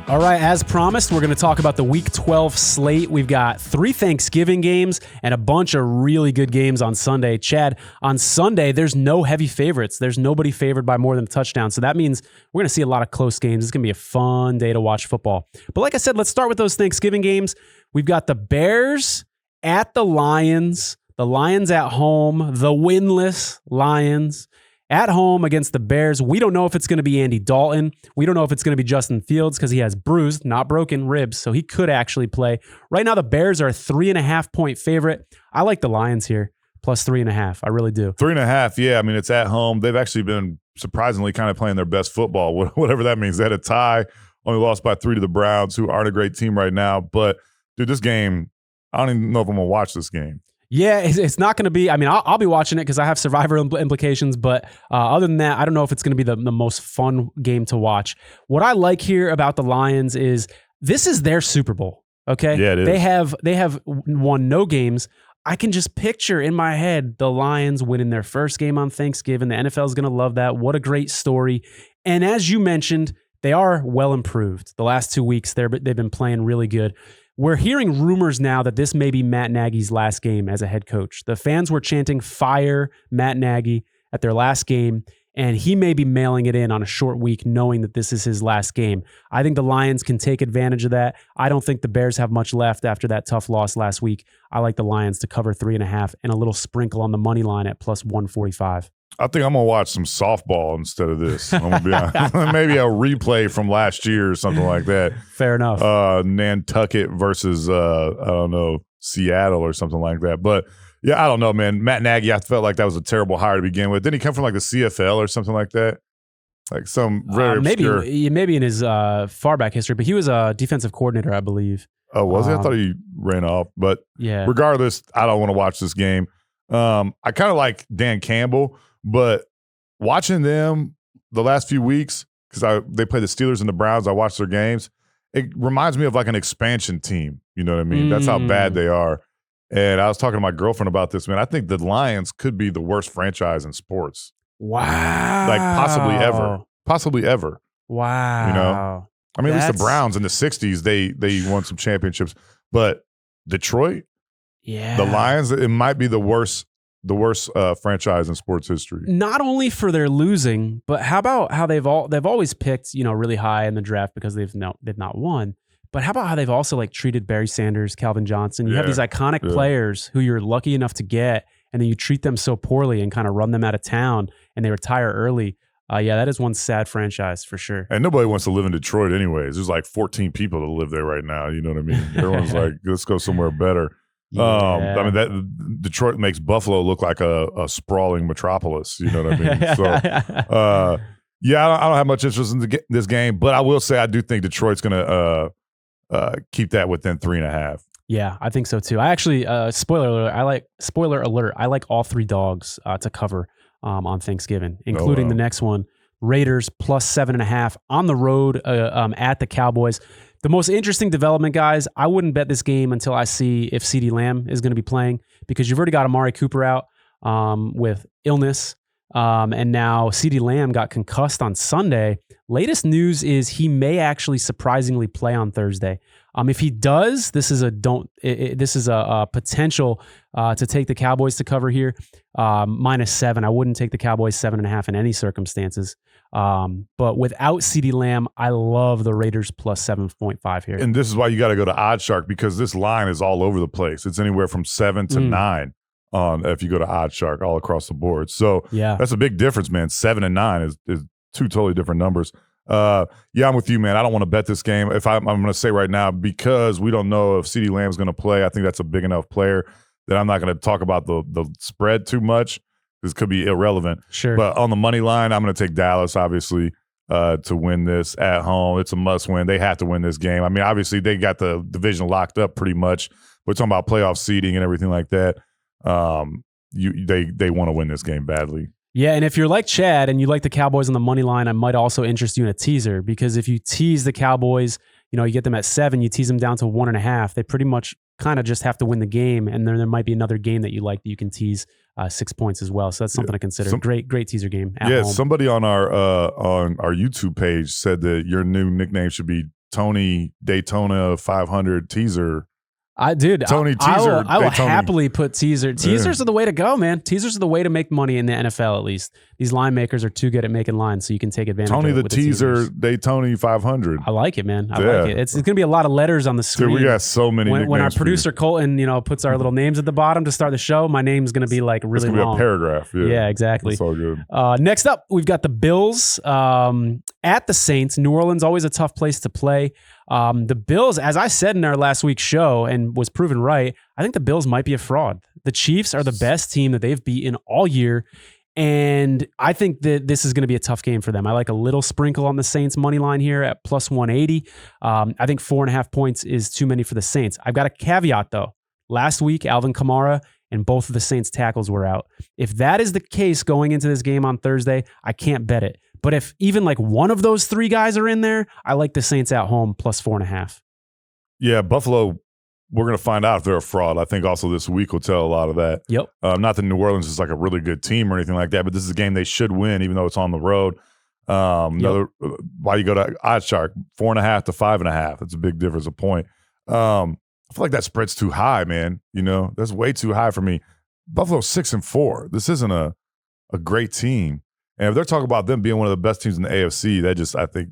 Speaker 3: All right, as promised, we're going to talk about the Week 12 slate. We've got 3 Thanksgiving games and a bunch of really good games on Sunday. Chad, on Sunday, there's no heavy favorites. There's nobody favored by more than a touchdown. So that means we're going to see a lot of close games. It's going to be a fun day to watch football. But like I said, let's start with those Thanksgiving games. We've got the Bears at the Lions at home, the winless Lions. At home against the Bears. We don't know if it's going to be Andy Dalton. We don't know if it's going to be Justin Fields because he has bruised, not broken ribs, so he could actually play. Right now, the Bears are a 3.5-point favorite. I like the Lions here, plus 3.5. I really do.
Speaker 2: 3.5, yeah. I mean, it's at home. They've actually been surprisingly kind of playing their best football, whatever that means. They had a tie, only lost by 3 to the Browns, who aren't a great team right now. But, dude, this game, I don't even know if I'm going to watch this game.
Speaker 3: Yeah, it's not going to be. I mean, I'll be watching it because I have survivor implications. But other than that, I don't know if it's going to be the most fun game to watch. What I like here about the Lions is this is their Super Bowl. Okay,
Speaker 2: yeah, it is.
Speaker 3: They have won no games. I can just picture in my head the Lions winning their first game on Thanksgiving. The NFL is going to love that. What a great story! And as you mentioned, they are well improved. The last 2 weeks, they've been playing really good. We're hearing rumors now that this may be Matt Nagy's last game as a head coach. The fans were chanting fire Matt Nagy at their last game, and he may be mailing it in on a short week knowing that this is his last game. I think the Lions can take advantage of that. I don't think the Bears have much left after that tough loss last week. I like the Lions to cover 3.5 and a little sprinkle on the money line at plus 145.
Speaker 2: I think I'm going to watch some softball instead of this. I'm going to be honest. Maybe a replay from last year or something like that.
Speaker 3: Fair enough.
Speaker 2: Nantucket versus, I don't know, Seattle or something like that. But, yeah, I don't know, man. Matt Nagy, I felt like that was a terrible hire to begin with. Didn't he come from like the CFL or something like that? Like some very obscure.
Speaker 3: Maybe in his far back history, but he was a defensive coordinator, I believe.
Speaker 2: Oh, was he? I thought he ran off. But
Speaker 3: yeah,
Speaker 2: regardless, I don't want to watch this game. I kind of like Dan Campbell. But watching them the last few weeks, because they play the Steelers and the Browns, I watch their games, it reminds me of like an expansion team. You know what I mean? That's how bad they are. And I was talking to my girlfriend about this, man. I think the Lions could be the worst franchise in sports.
Speaker 3: Wow.
Speaker 2: Like possibly ever. Possibly ever.
Speaker 3: Wow.
Speaker 2: You know? I mean, at least the Browns in the 60s, they won some championships. But Detroit, the Lions, it might be the worst franchise in sports history.
Speaker 3: Not only for their losing, but how about how they've always picked, really high in the draft because they've not won. But how about how they've also like treated Barry Sanders, Calvin Johnson? You have these iconic players who you're lucky enough to get, and then you treat them so poorly and kind of run them out of town, and they retire early. That is one sad franchise for sure.
Speaker 2: And nobody wants to live in Detroit anyways. There's like 14 people that live there right now. You know what I mean? Everyone's like, let's go somewhere better. I mean, that Detroit makes Buffalo look like a sprawling metropolis. You know what I mean? So, I don't have much interest in this game, but I will say I do think Detroit's going to keep that within 3.5.
Speaker 3: Yeah, I think so too. I actually, spoiler alert, I like all 3 dogs to cover on Thanksgiving, including the next one, Raiders plus 7.5 on the road at the Cowboys. The most interesting development, guys, I wouldn't bet this game until I see if CeeDee Lamb is going to be playing, because you've already got Amari Cooper out with illness, and now CeeDee Lamb got concussed on Sunday. Latest news is he may actually surprisingly play on Thursday. If he does, this is a potential to take the Cowboys to cover here. -7. I wouldn't take the Cowboys 7.5 in any circumstances. But without CeeDee Lamb, I love the Raiders plus 7.5 here.
Speaker 2: And this is why you got to go to OddsShark, because this line is all over the place. It's anywhere from 7 to 9 if you go to OddsShark, all across the board. So that's a big difference, man. 7 and 9 is 2 totally different numbers. I'm with you, man. I don't want to bet this game. If I'm going to say right now, because we don't know if CeeDee Lamb's going to play, I think that's a big enough player that I'm not going to talk about the spread too much. This could be irrelevant.
Speaker 3: Sure.
Speaker 2: But on the money line, I'm going to take Dallas, obviously, to win this at home. It's a must win. They have to win this game. I mean, obviously, they got the division locked up pretty much. We're talking about playoff seeding and everything like that. They want to win this game badly.
Speaker 3: Yeah, and if you're like Chad and you like the Cowboys on the money line, I might also interest you in a teaser, because if you tease the Cowboys, you get them at 7, you tease them down to 1.5. They pretty much kind of just have to win the game, and then there might be another game that you like that you can tease 6 points as well. So that's something to consider. Great teaser game at home.
Speaker 2: Somebody on our YouTube page said that your new nickname should be Tony Daytona 500 Teaser.
Speaker 3: Tony Teaser. I will happily put teaser. Teasers are the way to go, man. Teasers are the way to make money in the NFL, at least. These line makers are too good at making lines, so you can take advantage of it.
Speaker 2: Tony the Teaser, Daytona 500.
Speaker 3: I like it, man. I like it. It's going to be a lot of letters on the screen.
Speaker 2: Dude, we got so many nicknames.
Speaker 3: When our producer Colton, puts our little names at the bottom to start the show, my name's going to be like really long.
Speaker 2: It's going to be a paragraph.
Speaker 3: Yeah, exactly.
Speaker 2: It's all good.
Speaker 3: Next up, we've got the Bills at the Saints. New Orleans, always a tough place to play. The Bills, as I said in our last week's show and was proven right, I think the Bills might be a fraud. The Chiefs are the best team that they've beaten all year, and I think that this is going to be a tough game for them. I like a little sprinkle on the Saints money line here at plus 180. I think 4.5 points is too many for the Saints. I've got a caveat though. Last week, Alvin Kamara and both of the Saints tackles were out. If that is the case going into this game on Thursday, I can't bet it. But if even like one of those 3 guys are in there, I like the Saints at home plus 4.5.
Speaker 2: Yeah, Buffalo, we're going to find out if they're a fraud. I think also this week will tell a lot of that.
Speaker 3: Yep.
Speaker 2: Not that New Orleans is like a really good team or anything like that, but this is a game they should win, even though it's on the road. Why you go to OddsShark, 4.5 to 5.5. That's a big difference, a point. I feel like that spread's too high, man. That's way too high for me. Buffalo's 6-4. This isn't a great team. And if they're talking about them being one of the best teams in the AFC, that just, I think,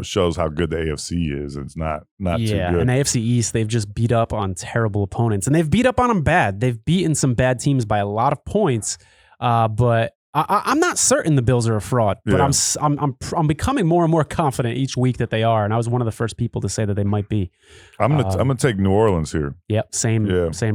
Speaker 2: shows how good the AFC is. It's not too good.
Speaker 3: Yeah, in the AFC East, they've just beat up on terrible opponents. And they've beat up on them bad. They've beaten some bad teams by a lot of points. But I'm not certain the Bills are a fraud. But I'm becoming more and more confident each week that they are. And I was one of the first people to say that they might be.
Speaker 2: I'm gonna take New Orleans here.
Speaker 3: Yep, same,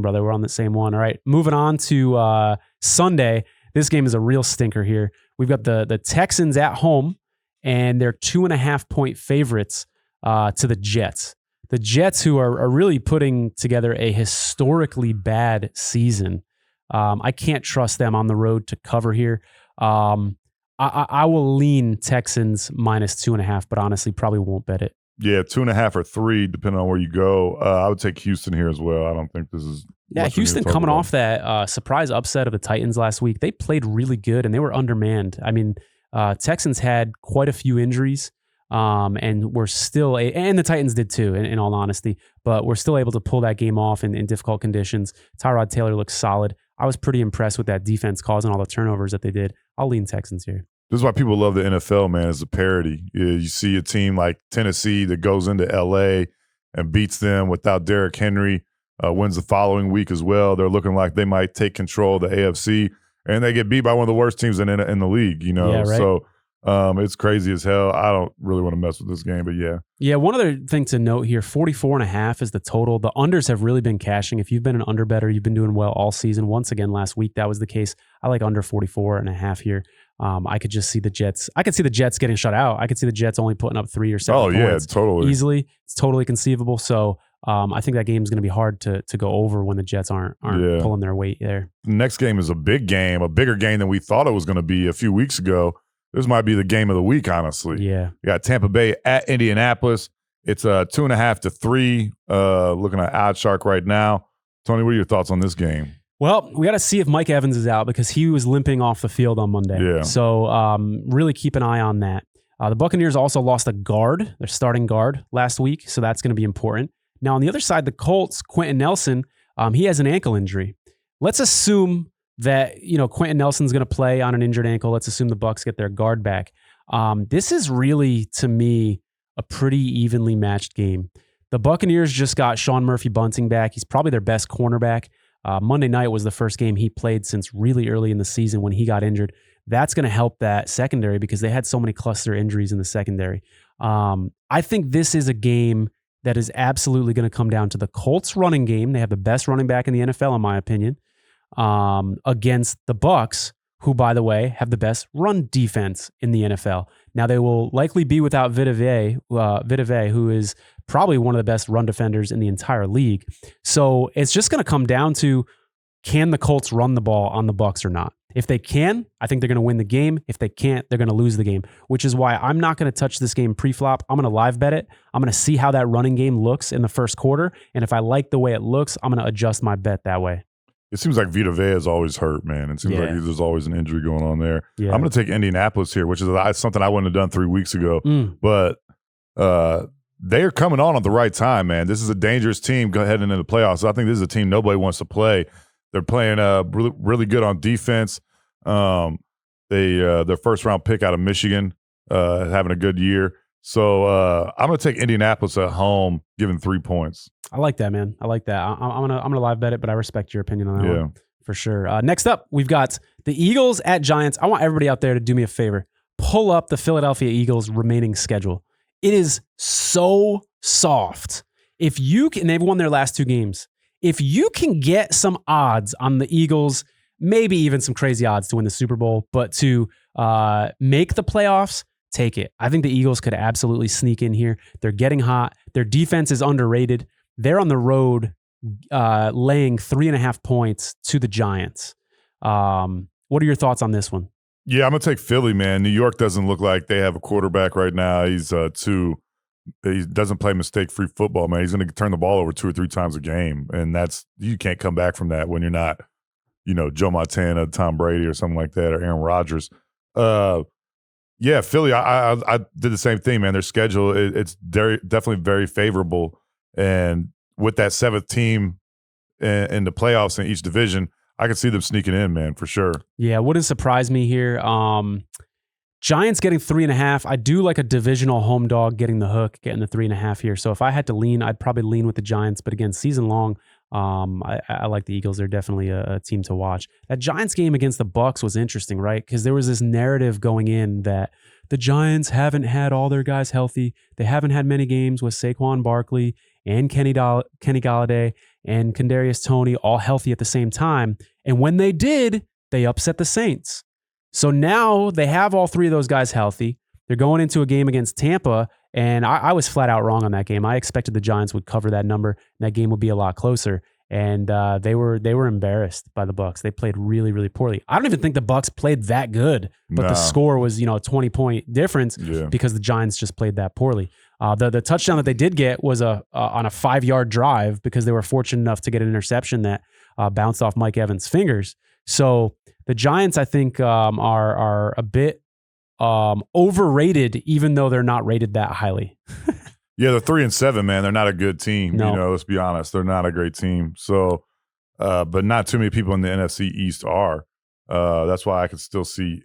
Speaker 3: brother. We're on the same one. All right, moving on to Sunday. This game is a real stinker here. We've got the Texans at home, and they're 2.5 point favorites to the Jets. The Jets, who are really putting together a historically bad season. I can't trust them on the road to cover here. I will lean Texans minus 2.5, but honestly probably won't bet it.
Speaker 2: Yeah, 2.5 or 3, depending on where you go. I would take Houston here as well. I don't think this is.
Speaker 3: Yeah, Houston coming off that surprise upset of the Titans last week. They played really good and they were undermanned. I mean, Texans had quite a few injuries, and we're still and the Titans did too, in all honesty. But we're still able to pull that game off in difficult conditions. Tyrod Taylor looks solid. I was pretty impressed with that defense causing all the turnovers that they did. I'll lean Texans here.
Speaker 2: This is why people love the NFL, man, as a parody. You see a team like Tennessee that goes into L.A. and beats them without Derrick Henry, wins the following week as well. They're looking like they might take control of the AFC, and they get beat by one of the worst teams in the league, you know.
Speaker 3: Yeah, right.
Speaker 2: So it's crazy as hell. I don't really want to mess with this game, but yeah.
Speaker 3: Yeah, one other thing to note here, 44.5 is the total. The unders have really been cashing. If you've been an under better, you've been doing well all season. Once again, last week, that was the case. I like under 44.5 here. I could just see the Jets. I could see the Jets getting shut out. I could see the Jets only putting up 3 or 7 points.
Speaker 2: Oh, yeah, totally.
Speaker 3: Easily. It's totally conceivable. So I think that game is going to be hard to go over when the Jets aren't pulling their weight there.
Speaker 2: The next game is a big game, a bigger game than we thought it was going to be a few weeks ago. This might be the game of the week, honestly.
Speaker 3: Yeah.
Speaker 2: You got Tampa Bay at Indianapolis. It's 2.5 to 3. Looking at OddsShark right now. Tony, what are your thoughts on this game?
Speaker 3: Well, we got to see if Mike Evans is out because he was limping off the field on Monday.
Speaker 2: Yeah.
Speaker 3: So really keep an eye on that. The Buccaneers also lost a guard, their starting guard, last week. So that's going to be important. Now, on the other side, the Colts, Quentin Nelson, he has an ankle injury. Let's assume that, Quentin Nelson's going to play on an injured ankle. Let's assume the Bucs get their guard back. This is really, to me, a pretty evenly matched game. The Buccaneers just got Sean Murphy-Bunting back. He's probably their best cornerback. Monday night was the first game he played since really early in the season when he got injured. That's going to help that secondary because they had so many cluster injuries in the secondary. I think this is a game that is absolutely going to come down to the Colts running game. They have the best running back in the NFL, in my opinion. Against the Bucs, who, by the way, have the best run defense in the NFL. Now, they will likely be without Vita Vea, who is probably one of the best run defenders in the entire league. So it's just going to come down to, can the Colts run the ball on the Bucs or not? If they can, I think they're going to win the game. If they can't, they're going to lose the game, which is why I'm not going to touch this game pre-flop. I'm going to live bet it. I'm going to see how that running game looks in the first quarter. And if I like the way it looks, I'm going to adjust my bet that way.
Speaker 2: It seems like Vita Vea is always hurt, man. It seems like there's always an injury going on there.
Speaker 3: Yeah.
Speaker 2: I'm going to take Indianapolis here, which is something I wouldn't have done 3 weeks ago. But they're coming on at the right time, man. This is a dangerous team heading into the playoffs. I think this is a team nobody wants to play. They're playing really good on defense. Their first-round pick out of Michigan, having a good year. So I'm going to take Indianapolis at home, giving 3 points.
Speaker 3: I like that, man. I like that. I'm gonna live bet it, but I respect your opinion on that one for sure. Next up, we've got the Eagles at Giants. I want everybody out there to do me a favor. Pull up the Philadelphia Eagles' remaining schedule. It is so soft. If you can, they've won their last 2 games. If you can get some odds on the Eagles, maybe even some crazy odds to win the Super Bowl, but to make the playoffs, take it. I think the Eagles could absolutely sneak in here. They're getting hot. Their defense is underrated. They're on the road laying 3.5 points to the Giants. What are your thoughts on this one?
Speaker 2: Yeah, I'm going to take Philly, man. New York doesn't look like they have a quarterback right now. He doesn't play mistake-free football, man. He's going to turn the ball over 2 or 3 times a game, and you can't come back from that when you're not, Joe Montana, Tom Brady, or something like that, or Aaron Rodgers. Yeah, Philly, I did the same thing, man. Their schedule, it's definitely very favorable. And with that 7th team in the playoffs in each division, I could see them sneaking in, man, for sure.
Speaker 3: Yeah, wouldn't surprise me here. Giants getting 3.5. I do like a divisional home dog getting the hook, getting the 3.5 here. So if I had to lean, I'd probably lean with the Giants. But again, season long, I like the Eagles. They're definitely a team to watch. That Giants game against the Bucs was interesting, right? Because there was this narrative going in that the Giants haven't had all their guys healthy. They haven't had many games with Saquon Barkley and Kenny Golladay and Kadarius Toney all healthy at the same time. And when they did, they upset the Saints. So now they have all 3 of those guys healthy. They're going into a game against Tampa, and I was flat out wrong on that game. I expected the Giants would cover that number, and that game would be a lot closer. And they were embarrassed by the Bucs. They played really, really poorly. I don't even think the Bucs played that good, but the score was a 20-point difference because the Giants just played that poorly. The touchdown that they did get was on a 5-yard drive because they were fortunate enough to get an interception that bounced off Mike Evans' fingers. So the Giants, I think, are a bit overrated, even though they're not rated that highly.
Speaker 2: Yeah, they're 3-7, man. They're not a good team.
Speaker 3: No.
Speaker 2: Let's be honest. They're not a great team. So, but not too many people in the NFC East are. That's why I could still see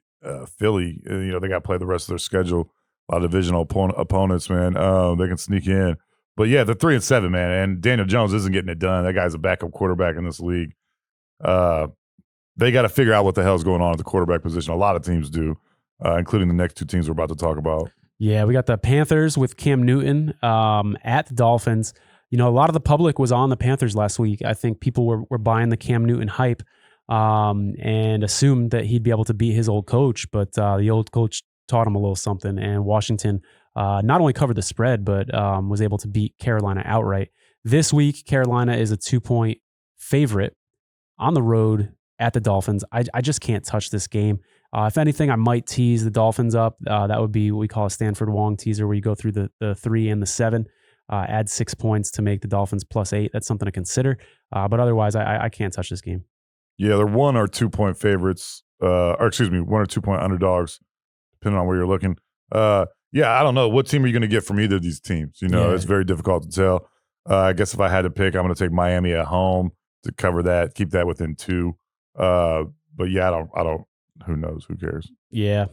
Speaker 2: Philly. They got to play the rest of their schedule. A lot of divisional opponents, man. They can sneak in. But yeah, they're 3-7, man. And Daniel Jones isn't getting it done. That guy's a backup quarterback in this league. They got to figure out what the hell's going on at the quarterback position. A lot of teams do, including the next two teams we're about to talk about.
Speaker 3: Yeah, we got the Panthers with Cam Newton at the Dolphins. A lot of the public was on the Panthers last week. I think people were buying the Cam Newton hype and assumed that he'd be able to beat his old coach. But the old coach taught him a little something, and Washington not only covered the spread, but was able to beat Carolina outright. This week, Carolina is a 2-point favorite on the road at the Dolphins. I just can't touch this game. If anything, I might tease the Dolphins up. That would be what we call a Stanford Wong teaser, where you go through the 3 and the 7, add 6 points to make the Dolphins +8. That's something to consider. But otherwise, I can't touch this game.
Speaker 2: Yeah, they're 1 or 2 point favorites, 1 or 2 point underdogs, depending on where you're looking. Yeah, I don't know. What team are you going to get from either of these teams? It's very difficult to tell. I guess if I had to pick, I'm going to take Miami at home to cover that, keep that within 2. But yeah, I don't. Who knows? Who cares?
Speaker 3: Yeah.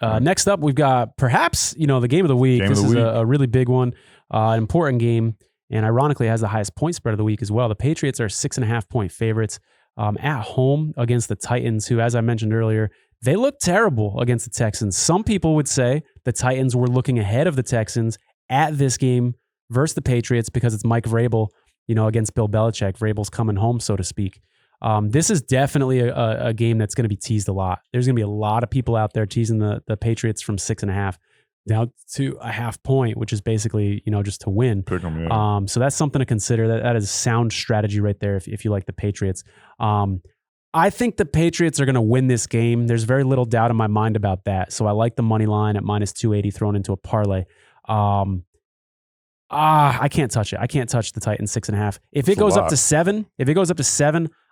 Speaker 3: Next up, we've got perhaps the game of the week. This is a really big one, an important game, and ironically has the highest point spread of the week as well. The Patriots are 6.5 point favorites at home against the Titans, who, as I mentioned earlier, they look terrible against the Texans. Some people would say the Titans were looking ahead of the Texans at this game versus the Patriots because it's Mike Vrabel, against Bill Belichick. Vrabel's coming home, so to speak. This is definitely a game that's going to be teased a lot. There's going to be a lot of people out there teasing the Patriots from 6.5 down to a half point, which is basically, just to win.
Speaker 2: Pick 'em, yeah.
Speaker 3: So that's something to consider. That is sound strategy right there if you like the Patriots. I think the Patriots are going to win this game. There's very little doubt in my mind about that. So I like the money line at -280 thrown into a parlay. I can't touch it. I can't touch the Titans 6.5. If it goes up to 7,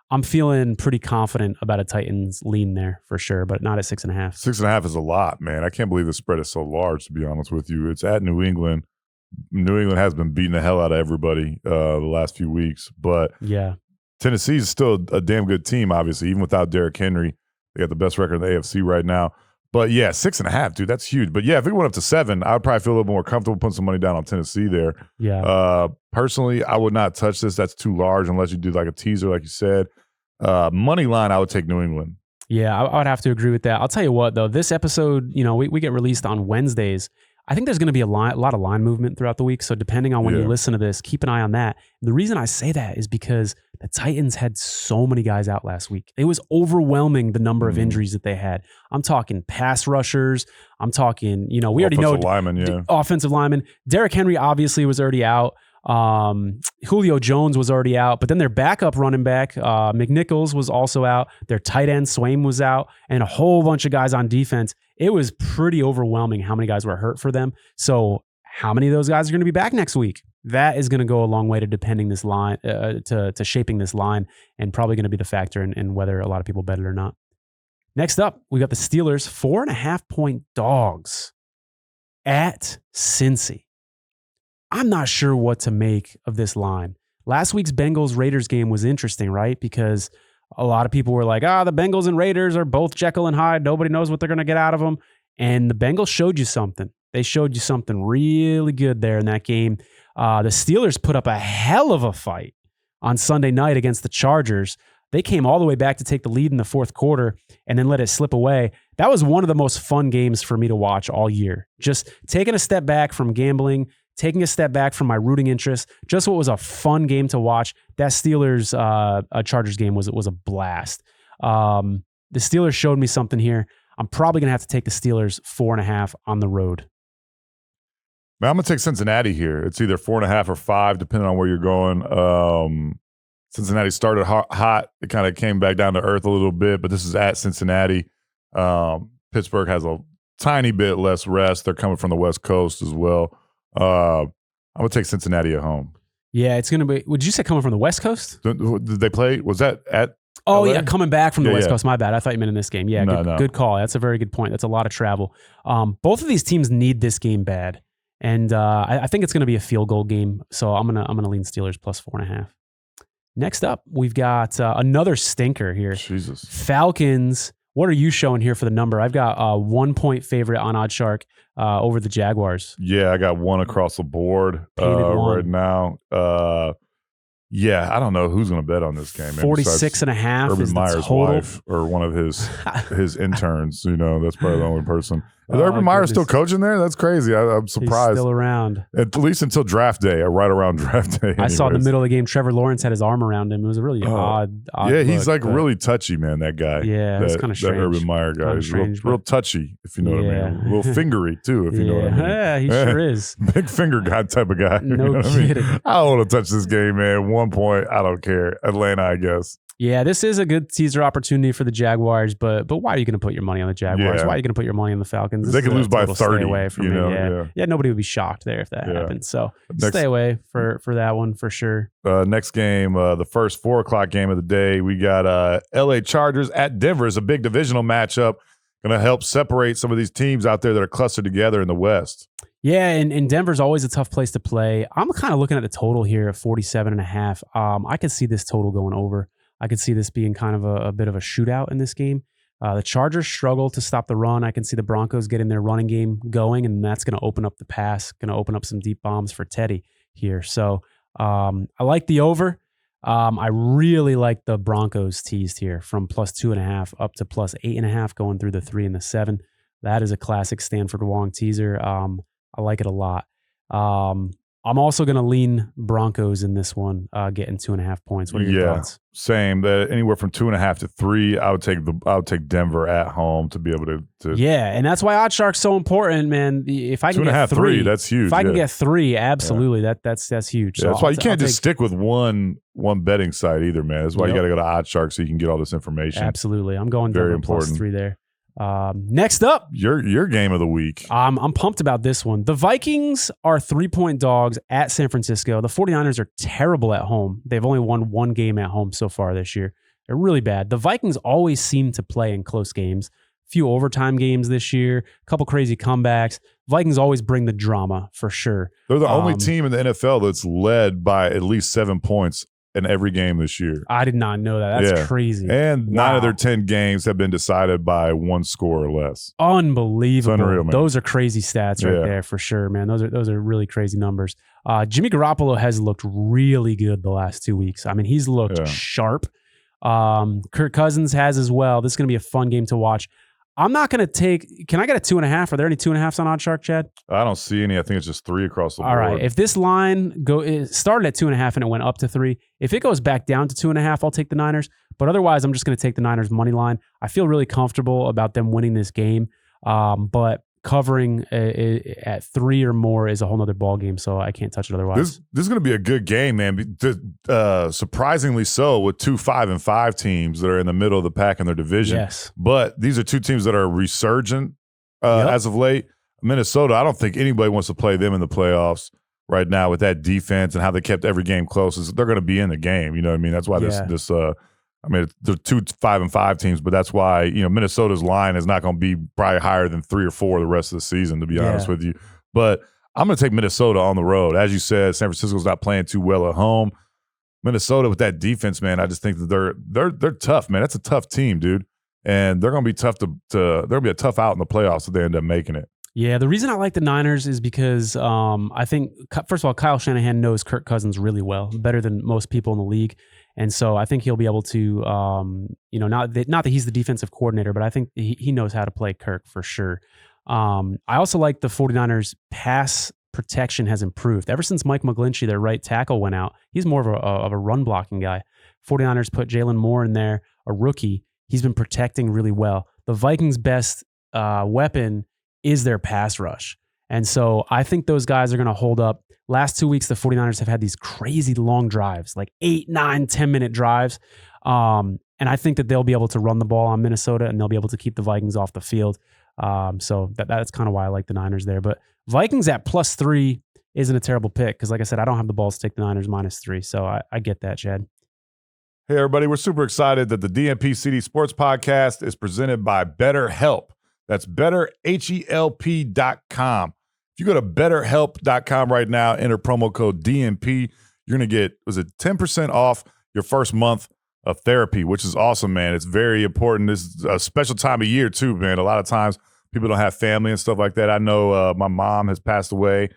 Speaker 3: I'm feeling pretty confident about a Titans lean there for sure, but not at 6.5.
Speaker 2: 6.5 is a lot, man. I can't believe the spread is so large, to be honest with you. It's at New England. New England has been beating the hell out of everybody the last few weeks, but
Speaker 3: yeah,
Speaker 2: Tennessee is still a damn good team, obviously, even without Derrick Henry. They got the best record in the AFC right now. But yeah, 6.5, dude, that's huge. But yeah, if it went up to 7, I would probably feel a little more comfortable putting some money down on Tennessee there.
Speaker 3: Yeah.
Speaker 2: Personally, I would not touch this. That's too large unless you do like a teaser, like you said. Money line, I would take New England.
Speaker 3: Yeah, I would have to agree with that. I'll tell you what, though, this episode, we get released on Wednesdays. I think there's going to be a lot of line movement throughout the week. So depending on when you listen to this, keep an eye on that. The reason I say that is because the Titans had so many guys out last week. It was overwhelming, the number of injuries that they had. I'm talking pass rushers. I'm talking, we already know offensive linemen. Derrick Henry obviously was already out. Julio Jones was already out, but then their backup running back, McNichols, was also out. Their tight end, Swaim, was out, and a whole bunch of guys on defense. It was pretty overwhelming how many guys were hurt for them. So how many of those guys are going to be back next week? That is going to go a long way to depending this line, to shaping this line, and probably going to be the factor in whether a lot of people bet it or not. Next up, we got the Steelers, 4.5 point dogs at Cincy. I'm not sure what to make of this line. Last week's Bengals-Raiders game was interesting, right? Because a lot of people were like, the Bengals and Raiders are both Jekyll and Hyde. Nobody knows what they're going to get out of them. And the Bengals showed you something. They showed you something really good there in that game. The Steelers put up a hell of a fight on Sunday night against the Chargers. They came all the way back to take the lead in the fourth quarter and then let it slip away. That was one of the most fun games for me to watch all year. Just taking a step back from gambling, taking a step back from my rooting interest, just what was a fun game to watch. That Steelers Chargers game was a blast. The Steelers showed me something here. I'm probably going to have to take the Steelers 4.5 on the road.
Speaker 2: Man, I'm going to take Cincinnati here. It's either 4.5 or 5, depending on where you're going. Cincinnati started hot. It kind of came back down to earth a little bit, but this is at Cincinnati. Pittsburgh has a tiny bit less rest. They're coming from the West Coast as well. I'm going to take Cincinnati at home.
Speaker 3: Yeah, it's going to be – would you say coming from the West Coast?
Speaker 2: Did they play – was that at
Speaker 3: Oh,
Speaker 2: LA?
Speaker 3: Yeah, coming back from the West Coast. My bad. I thought you meant in this game. Yeah,
Speaker 2: No.
Speaker 3: Good call. That's a very good point. That's a lot of travel. Both of these teams need this game bad. And I think it's going to be a field goal game. So I'm gonna lean Steelers plus 4.5. Next up, we've got another stinker here.
Speaker 2: Jesus.
Speaker 3: Falcons What are you showing here for the number? I've got a 1 point favorite on OddsShark over the Jaguars.
Speaker 2: Yeah, I got one across the board right now. Yeah, I don't know who's going to bet on this game.
Speaker 3: 46.5
Speaker 2: Urban
Speaker 3: is
Speaker 2: Meyer's
Speaker 3: the total.
Speaker 2: wife or one of his interns. That's probably the only person. Is Urban Meyer still coaching there? That's crazy. I'm surprised.
Speaker 3: He's still around.
Speaker 2: At least until draft day, or right around draft day.
Speaker 3: I saw in the middle of the game, Trevor Lawrence had his arm around him. It was a really odd
Speaker 2: yeah, he's
Speaker 3: look,
Speaker 2: really touchy, man, that guy.
Speaker 3: Yeah, it's kind of strange.
Speaker 2: That Urban Meyer guy. He's real touchy, if you know what I mean. A little fingery, too, if you know what I mean.
Speaker 3: Yeah, he sure is.
Speaker 2: Big finger guy type of guy.
Speaker 3: No kidding.
Speaker 2: I don't want to touch this game, man. 1 point, I don't care. Atlanta, I guess.
Speaker 3: Yeah, this is a good teaser opportunity for the Jaguars, but why are you going to put your money on the Jaguars? Why are you going to put your money on the Falcons?
Speaker 2: They could lose by 30.
Speaker 3: Stay away from me. Yeah, nobody would be shocked there if that happened. So stay away for that one for sure.
Speaker 2: Next game, the first 4 o'clock game of the day, we got LA Chargers at Denver. It's a big divisional matchup. Going to help separate some of these teams out there that are clustered together in the West.
Speaker 3: Yeah, and Denver's always a tough place to play. I'm kind of looking at the total here at 47.5. I could see this total going over. I could see this being kind of a bit of a shootout in this game. The Chargers struggle to stop the run. I can see the Broncos getting their running game going, and that's going to open up the pass, going to open up some deep bombs for Teddy here. So I like the over. I really like the Broncos teased here from +2.5 up to +8.5, going through the 3 and the 7. That is a classic Stanford Wong teaser. I like it a lot. I'm also going to lean Broncos in this one, getting 2.5 points. What are your thoughts?
Speaker 2: Same. Anywhere from 2.5 to 3. I would take Denver at home to be able to.
Speaker 3: Yeah, and that's why OddsShark's so important, man. If I can get 3,
Speaker 2: that's huge.
Speaker 3: If I can get 3, absolutely, that's huge.
Speaker 2: Yeah,
Speaker 3: so
Speaker 2: that's why you can't just stick with one betting site either, man. That's why you got to go to OddsShark so you can get all this information.
Speaker 3: Absolutely, I'm going
Speaker 2: very
Speaker 3: Denver
Speaker 2: important.
Speaker 3: +3 there. Next up,
Speaker 2: your game of the week.
Speaker 3: I'm pumped about this one. The Vikings are 3-point dogs at San Francisco. The 49ers are terrible at home. They've only won 1 game at home so far this year. They're really bad. The Vikings always seem to play in close games. A few overtime games this year, a couple crazy comebacks. Vikings always bring the drama for sure.
Speaker 2: They're the only team in the NFL that's led by at least 7 points in every game this year.
Speaker 3: I did not know that. That's crazy.
Speaker 2: And 9 of their 10 games have been decided by 1 score or less.
Speaker 3: Unbelievable.
Speaker 2: It's unreal, man.
Speaker 3: Those are crazy stats right there for sure, man. Those are really crazy numbers. Jimmy Garoppolo has looked really good the last 2 weeks. I mean, he's looked sharp. Kirk Cousins has as well. This is going to be a fun game to watch. I'm not going to take – can I get a 2.5? Are there any 2.5s on OddsShark, Chad?
Speaker 2: I don't see any. I think it's just 3 across the board.
Speaker 3: All right. If this line it started at 2.5 and it went up to 3, if it goes back down to 2.5, I'll take the Niners. But otherwise, I'm just going to take the Niners money line. I feel really comfortable about them winning this game. But covering at 3 or more is a whole nother ball game, so I can't touch it otherwise.
Speaker 2: This is going to be a good game, man. Surprisingly so, with 2 5-5 teams that are in the middle of the pack in their division.
Speaker 3: Yes.
Speaker 2: But these are 2 teams that are resurgent as of late. Minnesota, I don't think anybody wants to play them in the playoffs right now with that defense and how they kept every game close. They're going to be in the game. You know what I mean? That's why they're 2 5-5 teams, but that's why, Minnesota's line is not going to be probably higher than 3 or 4 the rest of the season, to be honest with you. But I'm going to take Minnesota on the road. As you said, San Francisco's not playing too well at home. Minnesota with that defense, man, I just think that they're tough, man. That's a tough team, dude. And they're going to be tough they're going to be a tough out in the playoffs if they end up making it.
Speaker 3: Yeah, the reason I like the Niners is because I think, first of all, Kyle Shanahan knows Kirk Cousins really well, better than most people in the league. And so I think he'll be able to, not that he's the defensive coordinator, but I think he knows how to play Kirk for sure. I also like the 49ers pass protection has improved. Ever since Mike McGlinchey, their right tackle, went out, he's more of a run blocking guy. 49ers put Jalen Moore in there, a rookie. He's been protecting really well. The Vikings' best weapon is their pass rush. And so I think those guys are going to hold up. Last 2 weeks, the 49ers have had these crazy long drives, like 8, 9, 10-minute drives. And I think that they'll be able to run the ball on Minnesota and they'll be able to keep the Vikings off the field. So that's kind of why I like the Niners there. But Vikings at +3 isn't a terrible pick because, like I said, I don't have the balls to take the Niners -3. So I get that, Chad.
Speaker 2: Hey, everybody. We're super excited that the DNP-CD Sports Podcast is presented by BetterHelp. That's BetterHelp.com. If you go to BetterHelp.com right now, enter promo code DNP, you're going to get, 10% off your first month of therapy, which is awesome, man. It's very important. This is a special time of year too, man. A lot of times people don't have family and stuff like that. I know my mom has passed away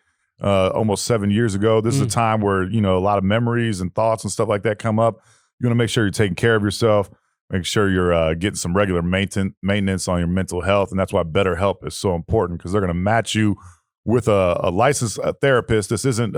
Speaker 2: almost 7 years ago. This is a time where, a lot of memories and thoughts and stuff like that come up. You want to make sure you're taking care of yourself, make sure you're getting some regular maintenance on your mental health. And that's why BetterHelp is so important, because they're going to match you with a licensed therapist. This isn't,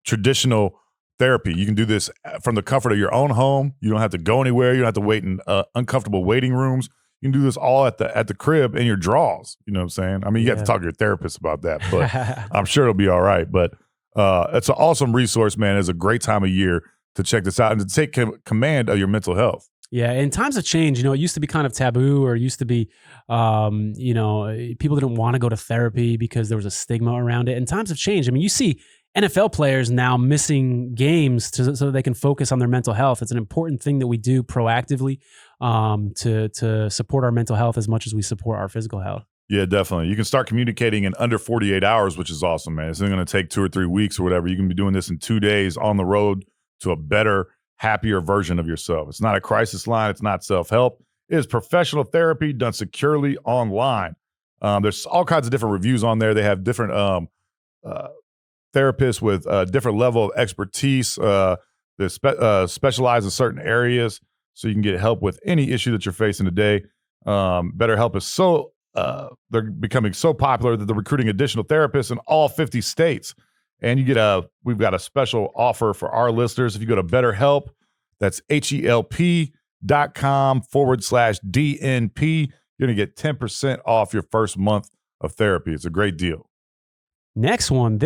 Speaker 2: traditional therapy. You can do this from the comfort of your own home. You don't have to go anywhere. You don't have to wait in uncomfortable waiting rooms. You can do this all at the crib in your drawers. You know what I'm saying? I mean, you have to talk to your therapist about that, but I'm sure it'll be all right. But it's an awesome resource, man. It's a great time of year to check this out and to take command of your mental health.
Speaker 3: Yeah, in times of change, it used to be kind of taboo, or it used to be, people didn't want to go to therapy because there was a stigma around it. And times have changed. I mean, you see NFL players now missing games so they can focus on their mental health. It's an important thing that we do proactively to support our mental health as much as we support our physical health.
Speaker 2: Yeah, definitely. You can start communicating in under 48 hours, which is awesome, man. It's not going to take 2 or 3 weeks or whatever. You can be doing this in 2 days on the road to a better, happier version of yourself. It's not a crisis line. It's not self-help. It is professional therapy done securely online. There's all kinds of different reviews on there. They have different therapists with a different level of expertise. They specialize in certain areas, so you can get help with any issue that you're facing today. BetterHelp is they're becoming so popular that they're recruiting additional therapists in all 50 states. And we've got a special offer for our listeners. If you go to BetterHelp, that's HELP.com/DNP, you're going to get 10% off your first month of therapy. It's a great deal.
Speaker 3: Next one,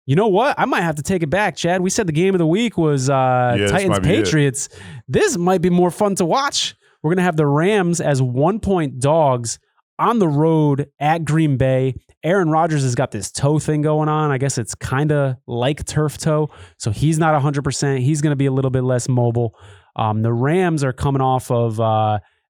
Speaker 3: you know what? I might have to take it back, Chad. We said the game of the week was Titans-Patriots. This might be more fun to watch. We're going to have the Rams as 1-point dogs on the road at Green Bay. Aaron Rodgers has got this toe thing going on. I guess it's kind of like turf toe. So he's not 100%. He's going to be a little bit less mobile. The Rams are coming off of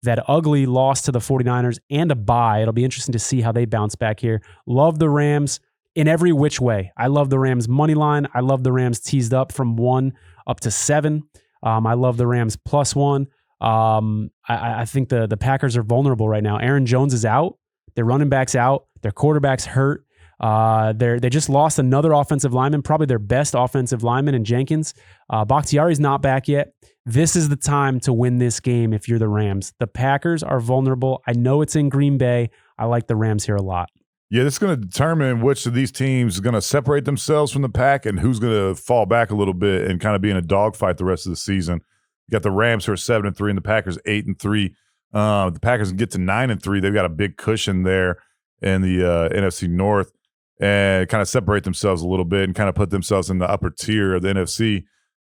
Speaker 3: that ugly loss to the 49ers and a bye. It'll be interesting to see how they bounce back here. Love the Rams in every which way. I love the Rams money line. I love the Rams teased up from 1 up to 7. I love the Rams +1. I think the Packers are vulnerable right now. Aaron Jones is out. Their running back's out. Their quarterback's hurt. They just lost another offensive lineman, probably their best offensive lineman in Jenkins. Bakhtiari's not back yet. This is the time to win this game if you're the Rams. The Packers are vulnerable. I know it's in Green Bay. I like the Rams here a lot.
Speaker 2: Yeah, it's going to determine which of these teams is going to separate themselves from the pack and who's going to fall back a little bit and kind of be in a dogfight the rest of the season. You got the Rams who are 7-3 and the Packers 8-3. The Packers can get to 9-3. They've got a big cushion there in the NFC North and kind of separate themselves a little bit and kind of put themselves in the upper tier of the NFC.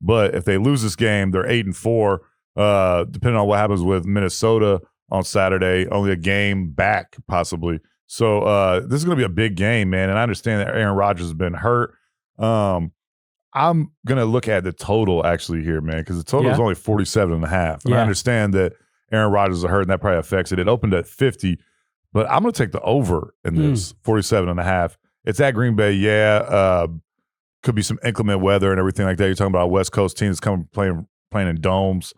Speaker 2: But if they lose this game, they're 8-4. Depending on what happens with Minnesota on Saturday, only a game back possibly. So this is going to be a big game, man. And I understand that Aaron Rodgers has been hurt. I'm going to look at the total actually here, man, because the total is only 47.5. And I understand that Aaron Rodgers is hurt and that probably affects it. It opened at 50, but I'm going to take the over in this 47.5. It's at Green Bay. Could be some inclement weather and everything like that. You're talking about a West Coast team that's coming playing in domes.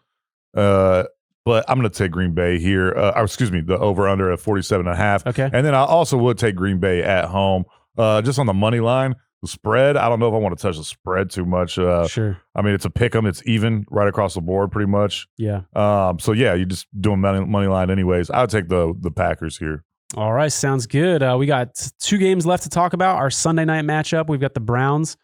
Speaker 2: But I'm going to take Green Bay here. The over-under at 47.5.
Speaker 3: Okay.
Speaker 2: And then I also would take Green Bay at home. Just on the money line, the spread, I don't know if I want to touch the spread too much.
Speaker 3: Sure.
Speaker 2: I mean, it's a pick 'em. It's even right across the board pretty much.
Speaker 3: Yeah.
Speaker 2: You're just doing money line anyways. I would take the Packers here.
Speaker 3: All right, sounds good. We got 2 games left to talk about. Our Sunday night matchup, we've got the Browns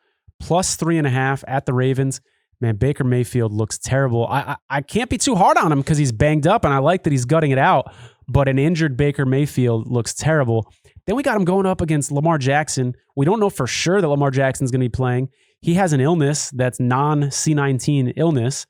Speaker 3: +3.5 at the Ravens. Man, Baker Mayfield looks terrible. I can't be too hard on him because he's banged up, and I like that he's gutting it out. But an injured Baker Mayfield looks terrible. Then we got him going up against Lamar Jackson. We don't know for sure that Lamar Jackson's going to be playing. He has an illness that's non-C19 illness.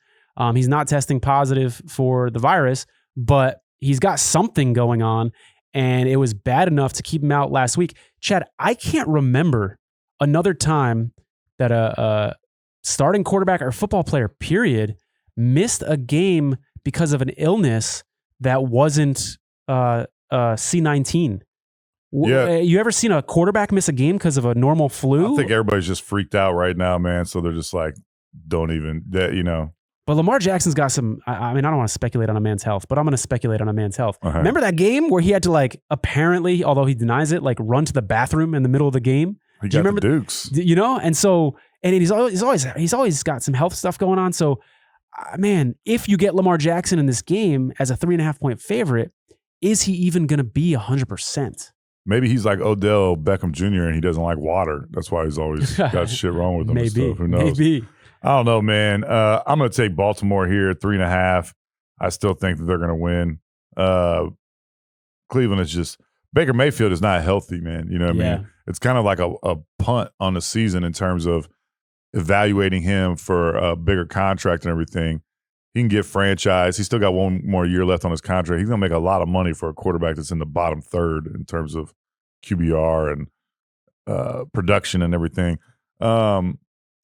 Speaker 3: He's not testing positive for the virus, but he's got something going on, and it was bad enough to keep him out last week. Chad, I can't remember another time that a starting quarterback or football player, period, missed a game because of an illness that wasn't C19.
Speaker 2: Yeah.
Speaker 3: You ever seen a quarterback miss a game because of a normal flu?
Speaker 2: I think everybody's just freaked out right now, man. So they're just like, don't even that
Speaker 3: But Lamar Jackson's got some. I mean, I don't want to speculate on a man's health, but I'm going to speculate on a man's health.
Speaker 2: Uh-huh.
Speaker 3: Remember that game where he had to apparently, although he denies it, run to the bathroom in the middle of the game?
Speaker 2: He
Speaker 3: Do you
Speaker 2: got
Speaker 3: remember
Speaker 2: the Dukes.
Speaker 3: And he's always got some health stuff going on. So, man, if you get Lamar Jackson in this game as a 3.5-point favorite, is he even going to be 100%?
Speaker 2: Maybe he's like Odell Beckham Jr. and he doesn't like water. That's why he's always got shit wrong with him.
Speaker 3: Maybe.
Speaker 2: And stuff. Who knows?
Speaker 3: Maybe.
Speaker 2: I don't know, man. I'm going to take Baltimore here, 3.5. I still think that they're going to win. Cleveland is just Baker Mayfield is not healthy, man. You know what I mean? It's kind of like a punt on the season in terms of evaluating him for a bigger contract and everything. He can get franchised. He's still got one more year left on his contract. He's going to make a lot of money for a quarterback that's in the bottom third in terms of QBR and production and everything.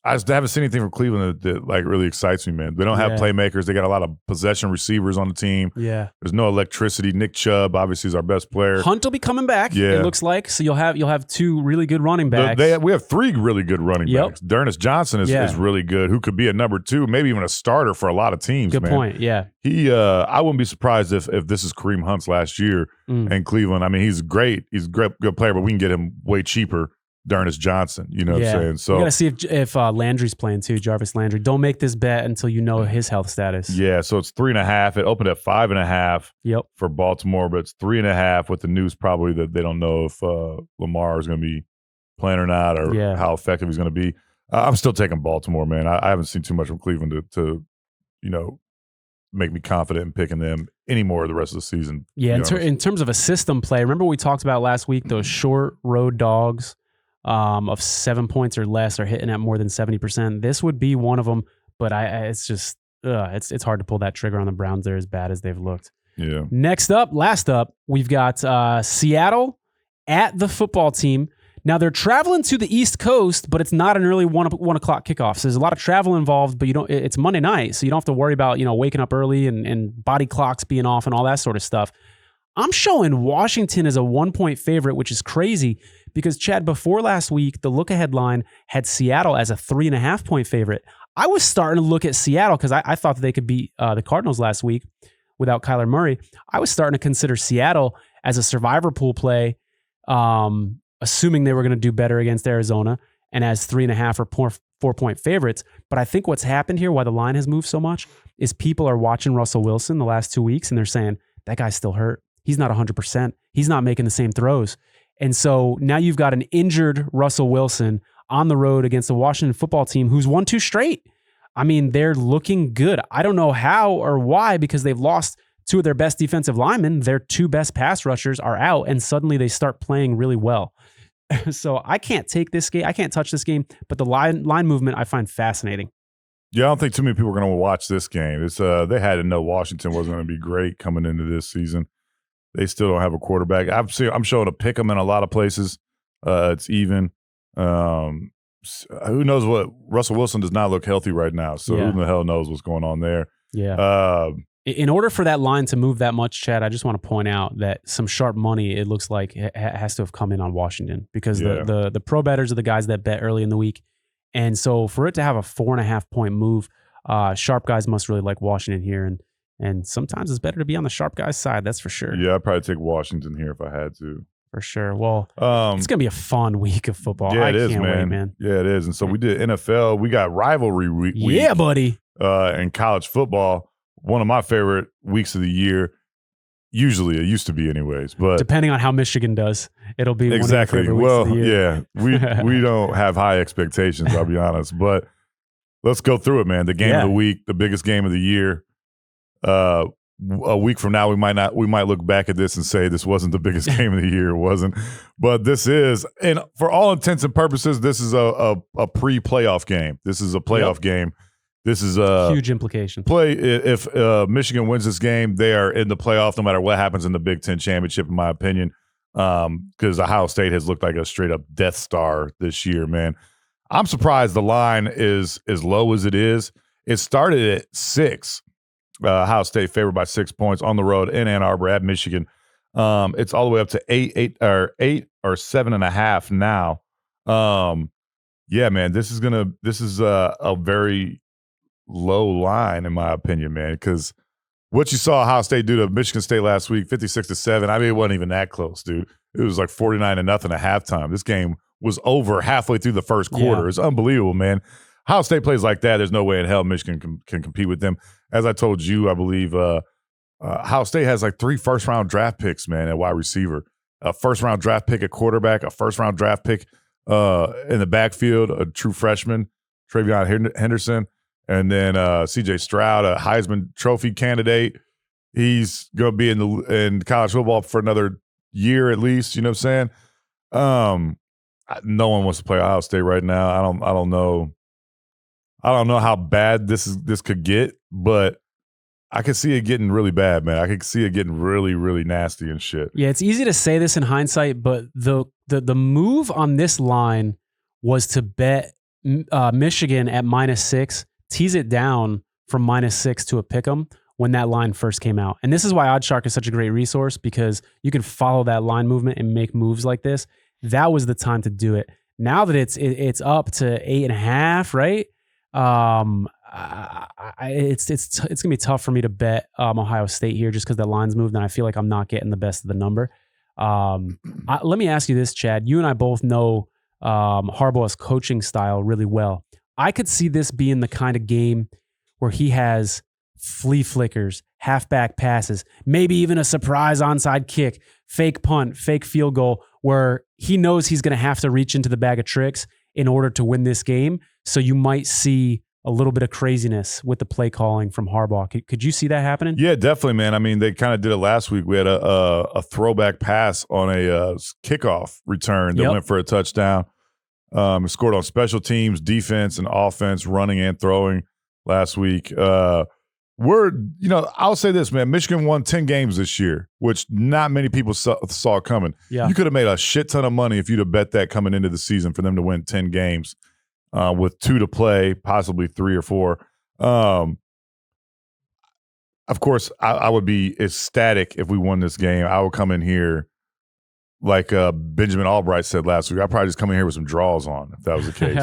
Speaker 2: I just haven't seen anything from Cleveland that really excites me, man. They don't have playmakers. They got a lot of possession receivers on the team.
Speaker 3: Yeah.
Speaker 2: There's no electricity. Nick Chubb obviously is our best player.
Speaker 3: Hunt will be coming back.
Speaker 2: Yeah.
Speaker 3: It looks like. So you'll have two really good running backs.
Speaker 2: We have three really good running backs. D'Ernest Johnson is really good, who could be a number 2, maybe even a starter for a lot of teams.
Speaker 3: Good point. Yeah.
Speaker 2: I wouldn't be surprised if this is Kareem Hunt's last year in Cleveland. I mean, he's great. He's a good player, but we can get him way cheaper. D'Ernest Johnson, you know what I'm saying? So
Speaker 3: we got to see if Landry's playing too, Jarvis Landry. Don't make this bet until you know his health status.
Speaker 2: Yeah, so it's 3.5. It opened at 5.5 for Baltimore, but it's 3.5 with the news probably that they don't know if Lamar is going to be playing or not or how effective he's going to be. I'm still taking Baltimore, man. I haven't seen too much from Cleveland to make me confident in picking them anymore the rest of the season.
Speaker 3: Yeah, in terms of a system play, remember we talked about last week those short road dogs of 7 points or less are hitting at more than 70%. This would be one of them, but it's just it's hard to pull that trigger on the Browns. They're as bad as they've looked.
Speaker 2: Yeah.
Speaker 3: Last up, we've got Seattle at the football team. Now they're traveling to the East Coast, but it's not an early 1 o'clock kickoff. So there's a lot of travel involved, but it's Monday night, so you don't have to worry about waking up early and body clocks being off and all that sort of stuff. I'm showing Washington as a 1-point favorite, which is crazy because, Chad, before last week, the look-ahead line had Seattle as a 3.5-point favorite. I was starting to look at Seattle because I thought that they could beat the Cardinals last week without Kyler Murray. I was starting to consider Seattle as a survivor pool play, assuming they were going to do better against Arizona and as 3.5 or 4-point favorites. But I think what's happened here, why the line has moved so much, is people are watching Russell Wilson the last 2 weeks and they're saying, that guy's still hurt. He's not 100%. He's not making the same throws. And so now you've got an injured Russell Wilson on the road against the Washington football team who's won 2 straight. I mean, they're looking good. I don't know how or why, because they've lost 2 of their best defensive linemen. Their 2 best pass rushers are out, and suddenly they start playing really well. So I can't take this game. I can't touch this game, but the line movement I find fascinating.
Speaker 2: Yeah, I don't think too many people are going to watch this game. It's they had to know Washington wasn't going to be great coming into this season. They still don't have a quarterback. I'm showing a pick 'em in a lot of places. It's even. Who knows what Russell Wilson does not look healthy right now. So who the hell knows what's going on there?
Speaker 3: Yeah. In order for that line to move that much, Chad, I just want to point out that some sharp money, it looks like, has to have come in on Washington because the pro bettors are the guys that bet early in the week. And so for it to have a 4.5-point move, sharp guys must really like Washington here. And sometimes it's better to be on the sharp guy's side. That's for sure.
Speaker 2: Yeah, I'd probably take Washington here if I had to.
Speaker 3: For sure. Well, it's going to be a fun week of football.
Speaker 2: Yeah,
Speaker 3: I
Speaker 2: it is,
Speaker 3: can't
Speaker 2: man.
Speaker 3: wait, man.
Speaker 2: Yeah, it is. And so we did NFL. We got rivalry week.
Speaker 3: Yeah, buddy.
Speaker 2: In college football, one of my favorite weeks of the year. Usually, it used to be anyways. But
Speaker 3: depending on how Michigan does, it'll be
Speaker 2: exactly.
Speaker 3: One of your favorite weeks of the
Speaker 2: year. We don't have high expectations, I'll be honest. But let's go through it, man. The game of the week, the biggest game of the year. A week from now, we might look back at this and say this wasn't the biggest game of the year. It wasn't, but this is, and for all intents and purposes, this is a pre-playoff game. This is a playoff game. This is a
Speaker 3: huge implication.
Speaker 2: If Michigan wins this game, they are in the playoff no matter what happens in the Big Ten championship, in my opinion. Because Ohio State has looked like a straight up Death Star this year, man. I'm surprised the line is as low as it is. It started at 6. Ohio State favored by 6 points on the road in Ann Arbor at Michigan. It's all the way up to 8 or 7.5 now. Yeah, man, this is a very low line in my opinion, man, because what you saw Ohio State do to Michigan State last week, 56-7. I mean, it wasn't even that close, dude. It was like 49-0 at halftime. This game was over halfway through the first quarter.
Speaker 3: Yeah.
Speaker 2: It's unbelievable, man. Ohio State plays like that. There's no way in hell Michigan can compete with them. As I told you, I believe Ohio State has like 3 first-round draft picks, man, at wide receiver. A first-round draft pick at quarterback, a first-round draft pick in the backfield, a true freshman, Travion Henderson, and then C.J. Stroud, a Heisman Trophy candidate. He's going to be in college football for another year at least. You know what I'm saying? No one wants to play Ohio State right now. I don't know. I don't know how bad this could get, but I could see it getting really bad, man. I could see it getting really, really nasty and shit.
Speaker 3: Yeah, it's easy to say this in hindsight, but the move on this line was to bet Michigan at -6, tease it down from -6 to a pick'em when that line first came out. And this is why OddsShark is such a great resource, because you can follow that line movement and make moves like this. That was the time to do it. Now that it's up to 8.5, right? It's gonna be tough for me to bet Ohio State here just because the line's moved, and I feel like I'm not getting the best of the number. Let me ask you this, Chad. You and I both know Harbaugh's coaching style really well. I could see this being the kind of game where he has flea flickers, halfback passes, maybe even a surprise onside kick, fake punt, fake field goal, where he knows he's going to have to reach into the bag of tricks in order to win this game. So you might see a little bit of craziness with the play calling from Harbaugh. Could you see that happening?
Speaker 2: Yeah, definitely, man. I mean, they kind of did it last week. We had a throwback pass on a kickoff return that went for a touchdown. Scored on special teams, defense, and offense, running and throwing last week. I'll say this, man. Michigan won 10 games this year, which not many people saw coming.
Speaker 3: Yeah.
Speaker 2: You could have made a shit ton of money if you'd have bet that coming into the season for them to win 10 games with 2 to play, possibly 3 or 4. Of course, I would be ecstatic if we won this game. I would come in here like Benjamin Albright said last week. I'd probably just come in here with some draws on if that was the case.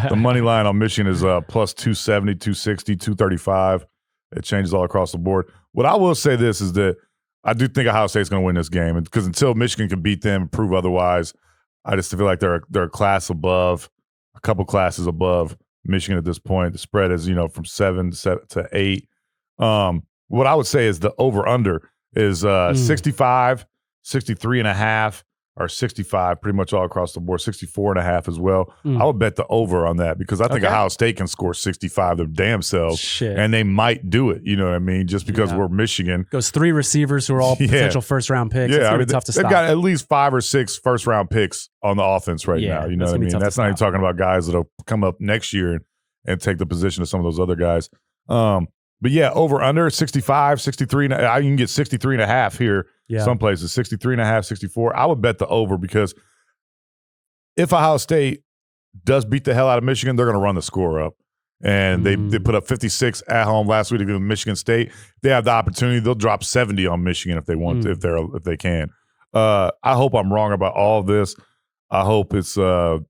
Speaker 2: The money line on Michigan is plus 270, 260, 235. It changes all across the board. What I will say this is that I do think Ohio State's going to win this game, because until Michigan can beat them and prove otherwise, I just feel like they're a class above, a couple classes above Michigan at this point. The spread is from 7 to 8. What I would say is the over/under is 65, 63.5, or 65, pretty much all across the board, 64.5 as well. I would bet the over on that, because I think Ohio State can score 65 their damn selves, and they might do it. You know what I mean? Just because we're Michigan.
Speaker 3: Goes 3 receivers who are all potential first-round picks.
Speaker 2: Yeah,
Speaker 3: it's going to be tough to stop.
Speaker 2: They've got at least 5 or 6 first-round picks on the offense right now. You know what I mean? That's not even talking about guys that'll come up next year and take the position of some of those other guys. But yeah, over under 65, 63. You can get 63.5 here. Yeah. Some places 63.5, 64. I would bet the over, because if Ohio State does beat the hell out of Michigan, they're going to run the score up. And they put up 56 at home last week against Michigan State. They have the opportunity; they'll drop 70 on Michigan if they want to, if they can. I hope I'm wrong about all of this. I hope it's. I've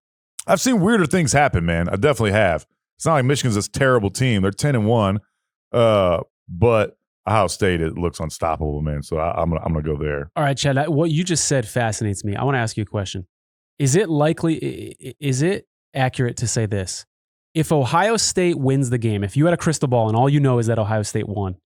Speaker 2: seen weirder things happen, man. I definitely have. It's not like Michigan's this terrible team. They're 10-1. But Ohio State, it looks unstoppable, man. So I'm gonna go there.
Speaker 3: All right, Chad. What you just said fascinates me. I want to ask you a question. Is it accurate to say this? If Ohio State wins the game, if you had a crystal ball and all you know is that Ohio State won,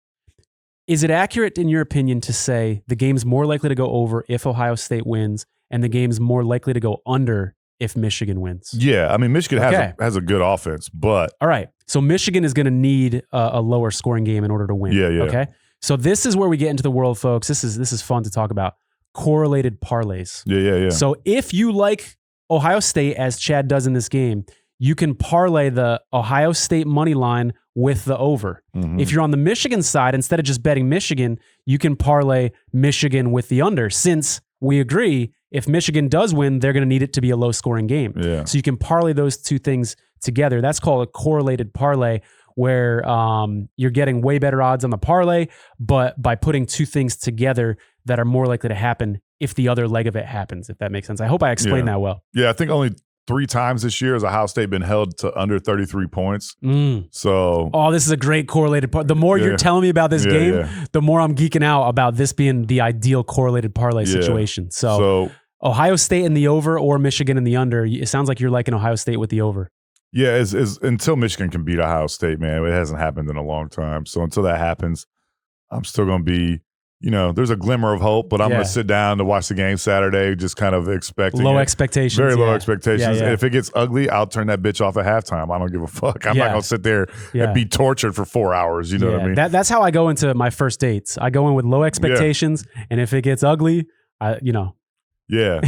Speaker 3: is it accurate in your opinion to say the game's more likely to go over if Ohio State wins, and the game's more likely to go under if Michigan wins?
Speaker 2: Yeah, I mean, Michigan has a good offense, but
Speaker 3: all right. So Michigan is going to need a lower scoring game in order to win.
Speaker 2: Yeah.
Speaker 3: Okay. So this is where we get into the world, folks. This is fun to talk about. Correlated parlays.
Speaker 2: Yeah.
Speaker 3: So if you like Ohio State, as Chad does in this game, you can parlay the Ohio State money line with the over. If you're on the Michigan side, instead of just betting Michigan, you can parlay Michigan with the under, since we agree if Michigan does win, they're going to need it to be a low-scoring game.
Speaker 2: Yeah.
Speaker 3: So you can parlay those two things together. That's called a correlated parlay, where you're getting way better odds on the parlay, but by putting two things together that are more likely to happen if the other leg of it happens, if that makes sense. I hope I explained that well.
Speaker 2: Yeah, I think only 3 times this year has Ohio State been held to under 33 points. So,
Speaker 3: this is a great correlated part. The more you're telling me about this game, the more I'm geeking out about this being the ideal correlated parlay situation. So Ohio State in the over or Michigan in the under. It sounds like you're liking Ohio State with the over.
Speaker 2: Yeah, is until Michigan can beat Ohio State, man, it hasn't happened in a long time. So until that happens, I'm still going to be, there's a glimmer of hope, but I'm going to sit down to watch the game Saturday, just kind of expecting
Speaker 3: low expectations.
Speaker 2: Very low expectations.
Speaker 3: Yeah.
Speaker 2: And if it gets ugly, I'll turn that bitch off at halftime. I don't give a fuck. I'm not going to sit there and be tortured for 4 hours. You know what I mean?
Speaker 3: That's how I go into my first dates. I go in with low expectations, and if it gets ugly,
Speaker 2: Yeah.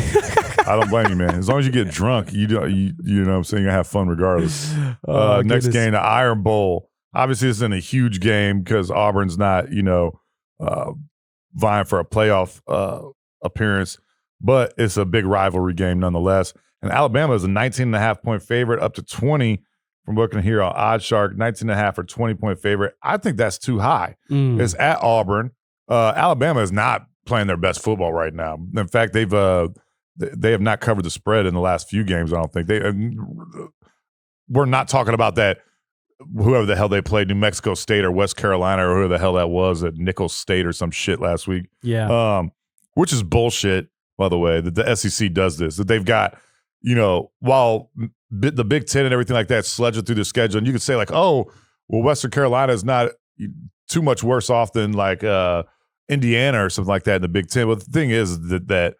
Speaker 2: I don't blame you, man. As long as you get drunk, you know what I'm saying, you have fun regardless. Next game, the Iron Bowl. Obviously, this isn't a huge game because Auburn's not, vying for a playoff appearance, but it's a big rivalry game nonetheless. And Alabama is a 19.5-point favorite, up to 20 from looking here on OddsShark, 19.5 or 20-point favorite. I think that's too high. It's at Auburn. Alabama is not playing their best football right now. In fact, they have not covered the spread in the last few games. I don't think we're not talking about that. Whoever the hell they played, New Mexico State or West Carolina or whoever the hell that was at Nicholls State or some shit last week.
Speaker 3: Yeah.
Speaker 2: Which is bullshit, by the way, that the SEC does this. That they've got, while the Big Ten and everything like that sledging through the schedule, and you could say like, oh, well, Western Carolina is not too much worse off than like Indiana or something like that in the Big Ten. But the thing is that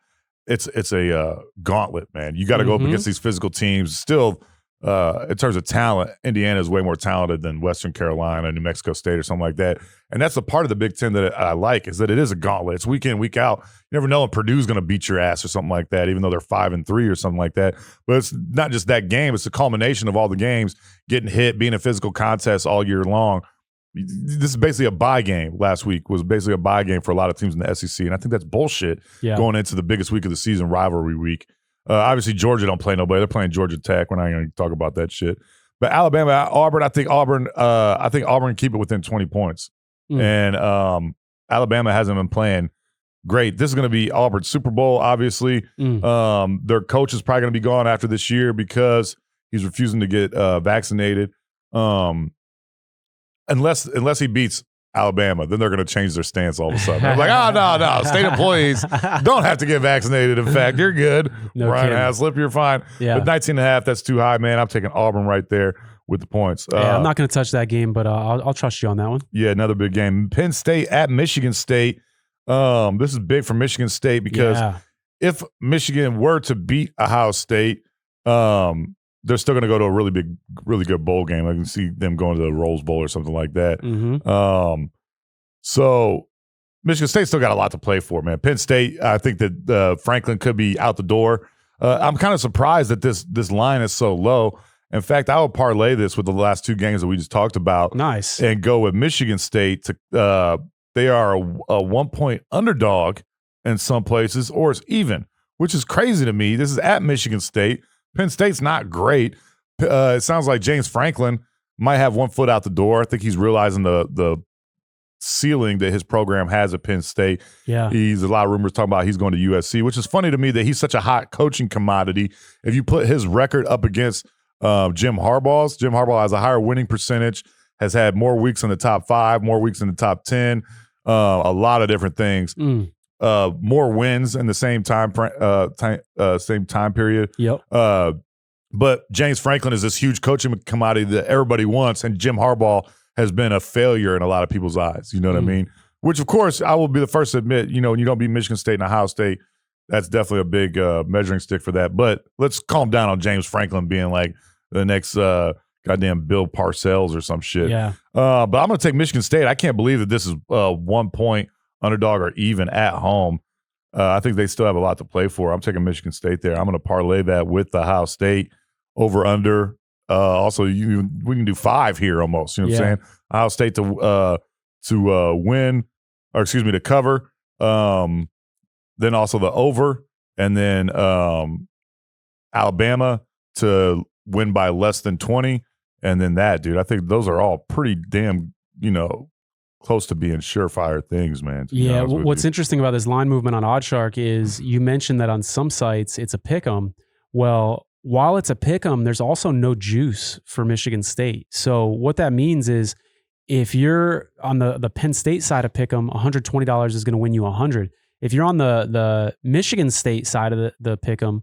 Speaker 2: it's a gauntlet, man. You got to go up against these physical teams. Still, in terms of talent, Indiana is way more talented than Western Carolina, New Mexico State, or something like that. And that's a part of the Big Ten that I like, is that it is a gauntlet. It's week in, week out. You never know if Purdue's going to beat your ass or something like that, even though they're 5-3 or something like that. But it's not just that game. It's the culmination of all the games, getting hit, being in physical contests all year long. This is basically a bye game. Last week was basically a bye game for a lot of teams in the SEC, and I think that's bullshit going into the biggest week of the season, rivalry week. Obviously, Georgia don't play nobody. They're playing Georgia Tech. We're not going to talk about that shit. But Alabama, Auburn, I think Auburn keep it within 20 points. And Alabama hasn't been playing great. This is going to be Auburn's Super Bowl, obviously. Their coach is probably going to be gone after this year because he's refusing to get vaccinated. Unless he beats Alabama, then they're going to change their stance all of a sudden. They're like, no, state employees don't have to get vaccinated. In fact, you're good. Ryan Haslip, you're fine.
Speaker 3: Yeah.
Speaker 2: But 19.5, that's too high, man. I'm taking Auburn right there with the points.
Speaker 3: I'm not going to touch that game, but I'll trust you on that one.
Speaker 2: Yeah, another big game. Penn State at Michigan State. This is big for Michigan State because if Michigan were to beat Ohio State, they're still going to go to a really good bowl game. I can see them going to the Rose Bowl or something like that. So Michigan State still got a lot to play for, man. Penn State, I think that Franklin could be out the door. I'm kind of surprised that this line is so low. In fact, I would parlay this with the last 2 games that we just talked about.
Speaker 3: Nice.
Speaker 2: And go with Michigan State. They are a 1-point underdog in some places, or it's even, which is crazy to me. This is at Michigan State. Penn State's not great. It sounds like James Franklin might have one foot out the door. I think he's realizing the ceiling that his program has at Penn State.
Speaker 3: Yeah.
Speaker 2: He's a lot of rumors talking about he's going to USC, which is funny to me that he's such a hot coaching commodity. If you put his record up against Jim Harbaugh's, Jim Harbaugh has a higher winning percentage, has had more weeks in the top 5, more weeks in the top 10, a lot of different things. More wins in the same time period.
Speaker 3: Yep.
Speaker 2: But James Franklin is this huge coaching commodity that everybody wants, and Jim Harbaugh has been a failure in a lot of people's eyes. You know what I mean? Which, of course, I will be the first to admit, when you don't beat Michigan State and Ohio State, that's definitely a big measuring stick for that. But let's calm down on James Franklin being like the next goddamn Bill Parcells or some shit.
Speaker 3: Yeah.
Speaker 2: But I'm going to take Michigan State. I can't believe that this is 1-point underdog or even at home. I think they still have a lot to play for. I'm taking Michigan State there. I'm going to parlay that with the Ohio State over under. Also, we can do 5 here almost. You know what I'm saying? Ohio State to win, or excuse me, to cover. Then also the over, and then Alabama to win by less than 20, and then that, dude. I think those are all pretty damn, close to being surefire things, man.
Speaker 3: Yeah, what's interesting about this line movement on OddsShark is you mentioned that on some sites it's a pick 'em. Well, while it's a pick 'em, there's also no juice for Michigan State. So what that means is if you're on the Penn State side of pick 'em, $120 is going to win you $100. If you're on the Michigan State side of the pick 'em,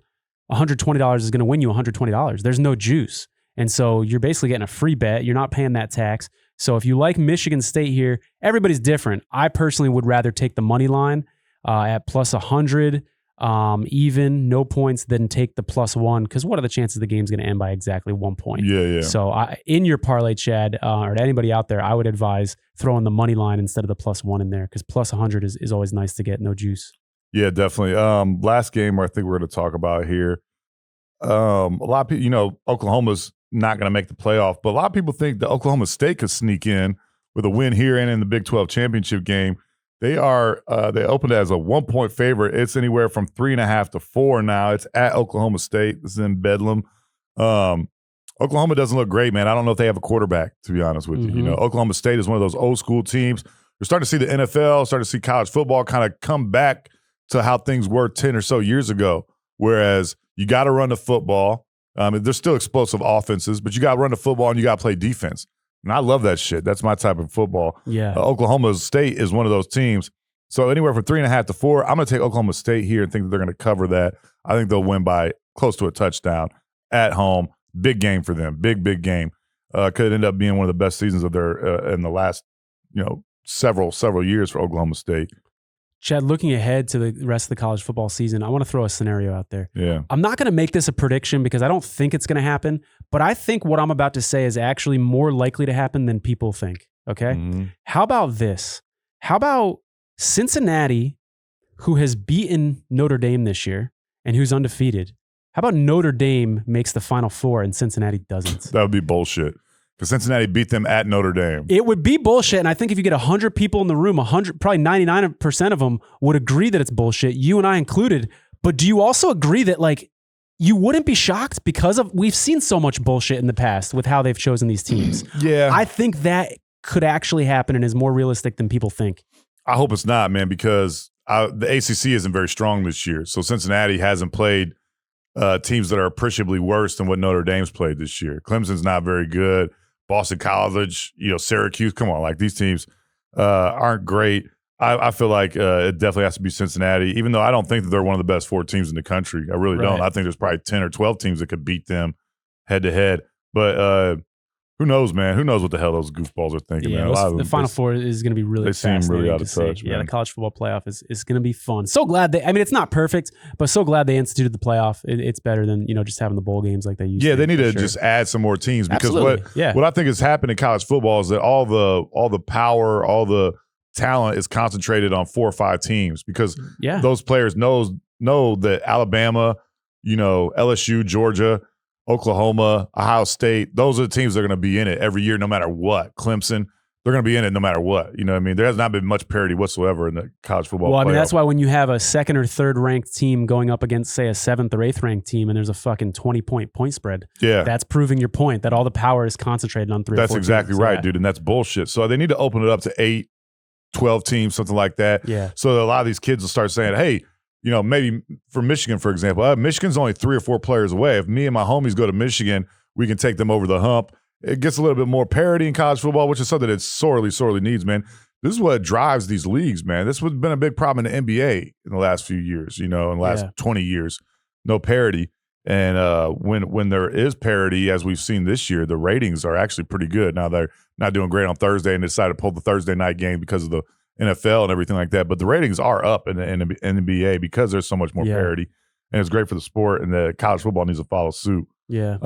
Speaker 3: $120 is going to win you $120. There's no juice. And so you're basically getting a free bet. You're not paying that tax. So if you like Michigan State here, everybody's different. I personally would rather take the money line at plus 100, even, no points, than take the plus 1. Because what are the chances the game's going to end by exactly 1 point?
Speaker 2: Yeah.
Speaker 3: So in your parlay, Chad, or to anybody out there, I would advise throwing the money line instead of the plus 1 in there, because plus 100 is always nice to get, no juice.
Speaker 2: Yeah, definitely. Last game I think we're going to talk about here. A lot of people, Oklahoma's not going to make the playoff, but a lot of people think that Oklahoma State could sneak in with a win here and in the Big 12 championship game. They opened as a 1-point favorite. It's anywhere from 3.5 to 4 now. It's at Oklahoma State. This is in Bedlam. Oklahoma doesn't look great, man. I don't know if they have a quarterback, to be honest with you. Oklahoma State is one of those old school teams. We're starting to see the NFL, starting to see college football kind of come back to how things were 10 or so years ago, whereas you got to run the football. There's still explosive offenses, but you got to run the football and you got to play defense. And I love that shit. That's my type of football.
Speaker 3: Yeah.
Speaker 2: Oklahoma State is one of those teams. So anywhere from 3.5 to 4, I'm going to take Oklahoma State here and think that they're going to cover that. I think they'll win by close to a touchdown at home. Big game for them. Big game. Could end up being one of the best seasons of their in the last, several years for Oklahoma State.
Speaker 3: Chad, looking ahead to the rest of the college football season, I want to throw a scenario out there.
Speaker 2: Yeah.
Speaker 3: I'm not going to make this a prediction because I don't think it's going to happen, but I think what I'm about to say is actually more likely to happen than people think. Okay?
Speaker 2: Mm-hmm.
Speaker 3: How about this? How about Cincinnati, who has beaten Notre Dame this year and who's undefeated? How about Notre Dame makes the Final Four and Cincinnati doesn't?
Speaker 2: That would be bullshit. Because Cincinnati beat them at Notre Dame.
Speaker 3: It would be bullshit. And I think if you get 100 people in the room, probably 99% of them would agree that it's bullshit, you and I included. But do you also agree that, you wouldn't be shocked because we've seen so much bullshit in the past with how they've chosen these teams?
Speaker 2: Yeah.
Speaker 3: I think that could actually happen and is more realistic than people think.
Speaker 2: I hope it's not, man, because the ACC isn't very strong this year. So Cincinnati hasn't played teams that are appreciably worse than what Notre Dame's played this year. Clemson's not very good. Boston College, Syracuse, come on, these teams aren't great. I feel like it definitely has to be Cincinnati, even though I don't think that they're one of the best 4 teams in the country. I really don't. I think there's probably 10 or 12 teams that could beat them head to head. But who knows, man? Who knows what the hell those goofballs are thinking, man?
Speaker 3: The Final Four is going to be really fascinating.
Speaker 2: They seem really out of
Speaker 3: to
Speaker 2: touch,
Speaker 3: see.
Speaker 2: man.
Speaker 3: Yeah, the college football playoff is going to be fun. So glad it's not perfect, but so glad they instituted the playoff. It's better than, just having the bowl games like they used to.
Speaker 2: Yeah, they need to just add some more teams because what I think has happened in college football is that all the power, all the talent is concentrated on 4 or 5 teams because those players know that Alabama, LSU, Georgia, Oklahoma, Ohio State, those are the teams that are going to be in it every year no matter what. Clemson, they're going to be in it no matter what. You know what I mean? There has not been much parity whatsoever in the college football playoff.
Speaker 3: That's why when you have a 2nd or 3rd ranked team going up against, say, a 7th or 8th ranked team and there's a fucking 20-point spread, that's proving your point that all the power is concentrated on 3 or 4
Speaker 2: That's exactly
Speaker 3: teams.
Speaker 2: right, dude, and that's bullshit. So they need to open it up to 8, 12 teams, something like that.
Speaker 3: Yeah.
Speaker 2: So that a lot of these kids will start saying, hey, maybe for Michigan, for example, Michigan's only 3 or 4 players away. If me and my homies go to Michigan, we can take them over the hump. It gets a little bit more parity in college football, which is something that sorely needs, man. This is what drives these leagues, man. This has been a big problem in the NBA in the last few years, in the last 20 years. No parity. And when there is parity, as we've seen this year, the ratings are actually pretty good. Now, they're not doing great on Thursday and decided to pull the Thursday night game because of the NFL and everything like that, but the ratings are up in the NBA because there's so much more parity, and it's great for the sport, and the college football needs to follow suit.
Speaker 3: Yeah.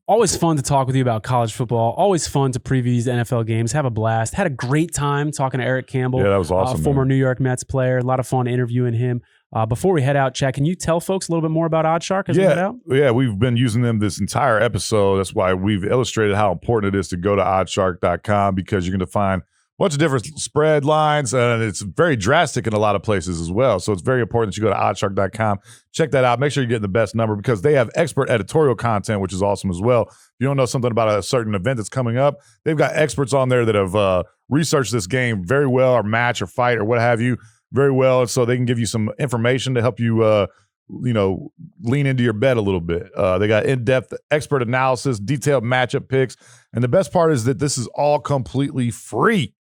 Speaker 3: Always fun to talk with you about college football. Always fun to preview these NFL games. Have a blast. Had a great time talking to Eric Campbell.
Speaker 2: Yeah, that was awesome.
Speaker 3: Former New York Mets player. A lot of fun interviewing him. Before we head out, Chad, can you tell folks a little bit more about OddsShark as we head out?
Speaker 2: Yeah, we've been using them this entire episode. That's why we've illustrated how important it is to go to oddshark.com because you're going to find bunch of different spread lines, and it's very drastic in a lot of places as well. So it's very important that you go to oddshark.com. Check that out. Make sure you're getting the best number because they have expert editorial content, which is awesome as well. If you don't know something about a certain event that's coming up, they've got experts on there that have researched this game very well, or match or fight or what have you very well. And so they can give you some information to help you lean into your bet a little bit. They got in-depth expert analysis, detailed matchup picks. And the best part is that this is all completely free.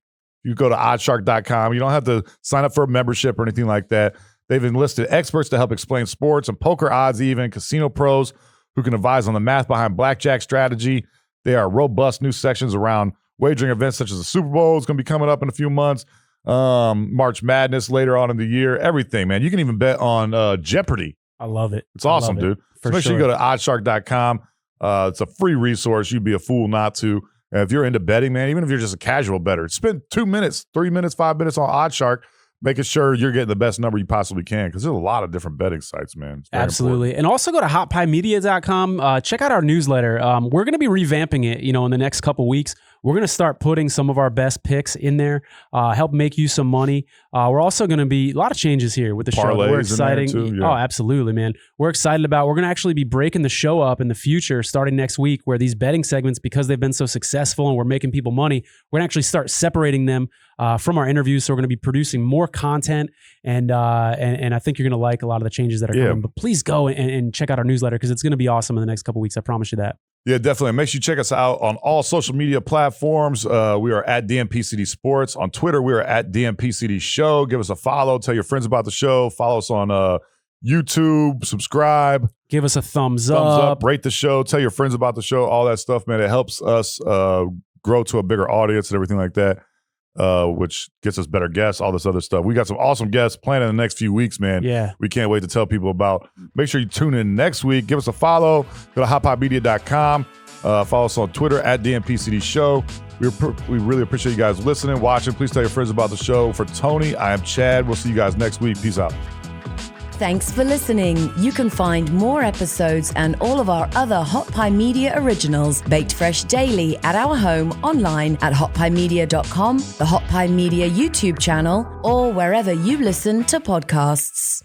Speaker 2: You go to oddshark.com. You don't have to sign up for a membership or anything like that. They've enlisted experts to help explain sports and poker odds, even casino pros who can advise on the math behind blackjack strategy. There are robust new sections around wagering events such as the Super Bowl is going to be coming up in a few months. March Madness later on in the year. Everything, man. You can even bet on Jeopardy.
Speaker 3: I love it.
Speaker 2: It's awesome, dude. So make sure you go to oddshark.com. It's a free resource. You'd be a fool not to. And if you're into betting, man, even if you're just a casual bettor, spend 2 minutes, 3 minutes, 5 minutes on Oddshark, making sure you're getting the best number you possibly can, because there's a lot of different betting sites, man.
Speaker 3: Absolutely.
Speaker 2: Important.
Speaker 3: And also go to hotpiemedia.com. Check out our newsletter. We're going to be revamping it, in the next couple weeks. We're going to start putting some of our best picks in there, help make you some money. We're also going to be a lot of changes here with the show. We're excited.
Speaker 2: Too, yeah.
Speaker 3: Oh, absolutely, man. We're excited about, we're going to actually be breaking the show up in the future starting next week, where these betting segments, because they've been so successful and we're making people money, we're going to actually start separating them from our interviews. So we're going to be producing more content, and I think you're going to like a lot of the changes that are coming. But please go and check out our newsletter, because it's going to be awesome in the next couple weeks. I promise you that.
Speaker 2: Yeah, definitely. Make sure you check us out on all social media platforms. We are at DNP-CD Sports. On Twitter, we are at DNP-CD Show. Give us a follow. Tell your friends about the show. Follow us on YouTube. Subscribe.
Speaker 3: Give us a thumbs up.
Speaker 2: Rate the show. Tell your friends about the show. All that stuff, man. It helps us grow to a bigger audience and everything like that, which gets us better guests, all this other stuff. We got some awesome guests planned in the next few weeks, man.
Speaker 3: Yeah.
Speaker 2: We can't wait to tell people about. Make sure you tune in next week. Give us a follow. Go to hotpiemedia.com. Follow us on Twitter at DNP-CD Show. We really appreciate you guys listening, watching. Please tell your friends about the show. For Tony, I am Chad. We'll see you guys next week. Peace out.
Speaker 1: Thanks for listening. You can find more episodes and all of our other Hot Pie Media originals baked fresh daily at our home online at hotpiemedia.com, the Hot Pie Media YouTube channel, or wherever you listen to podcasts.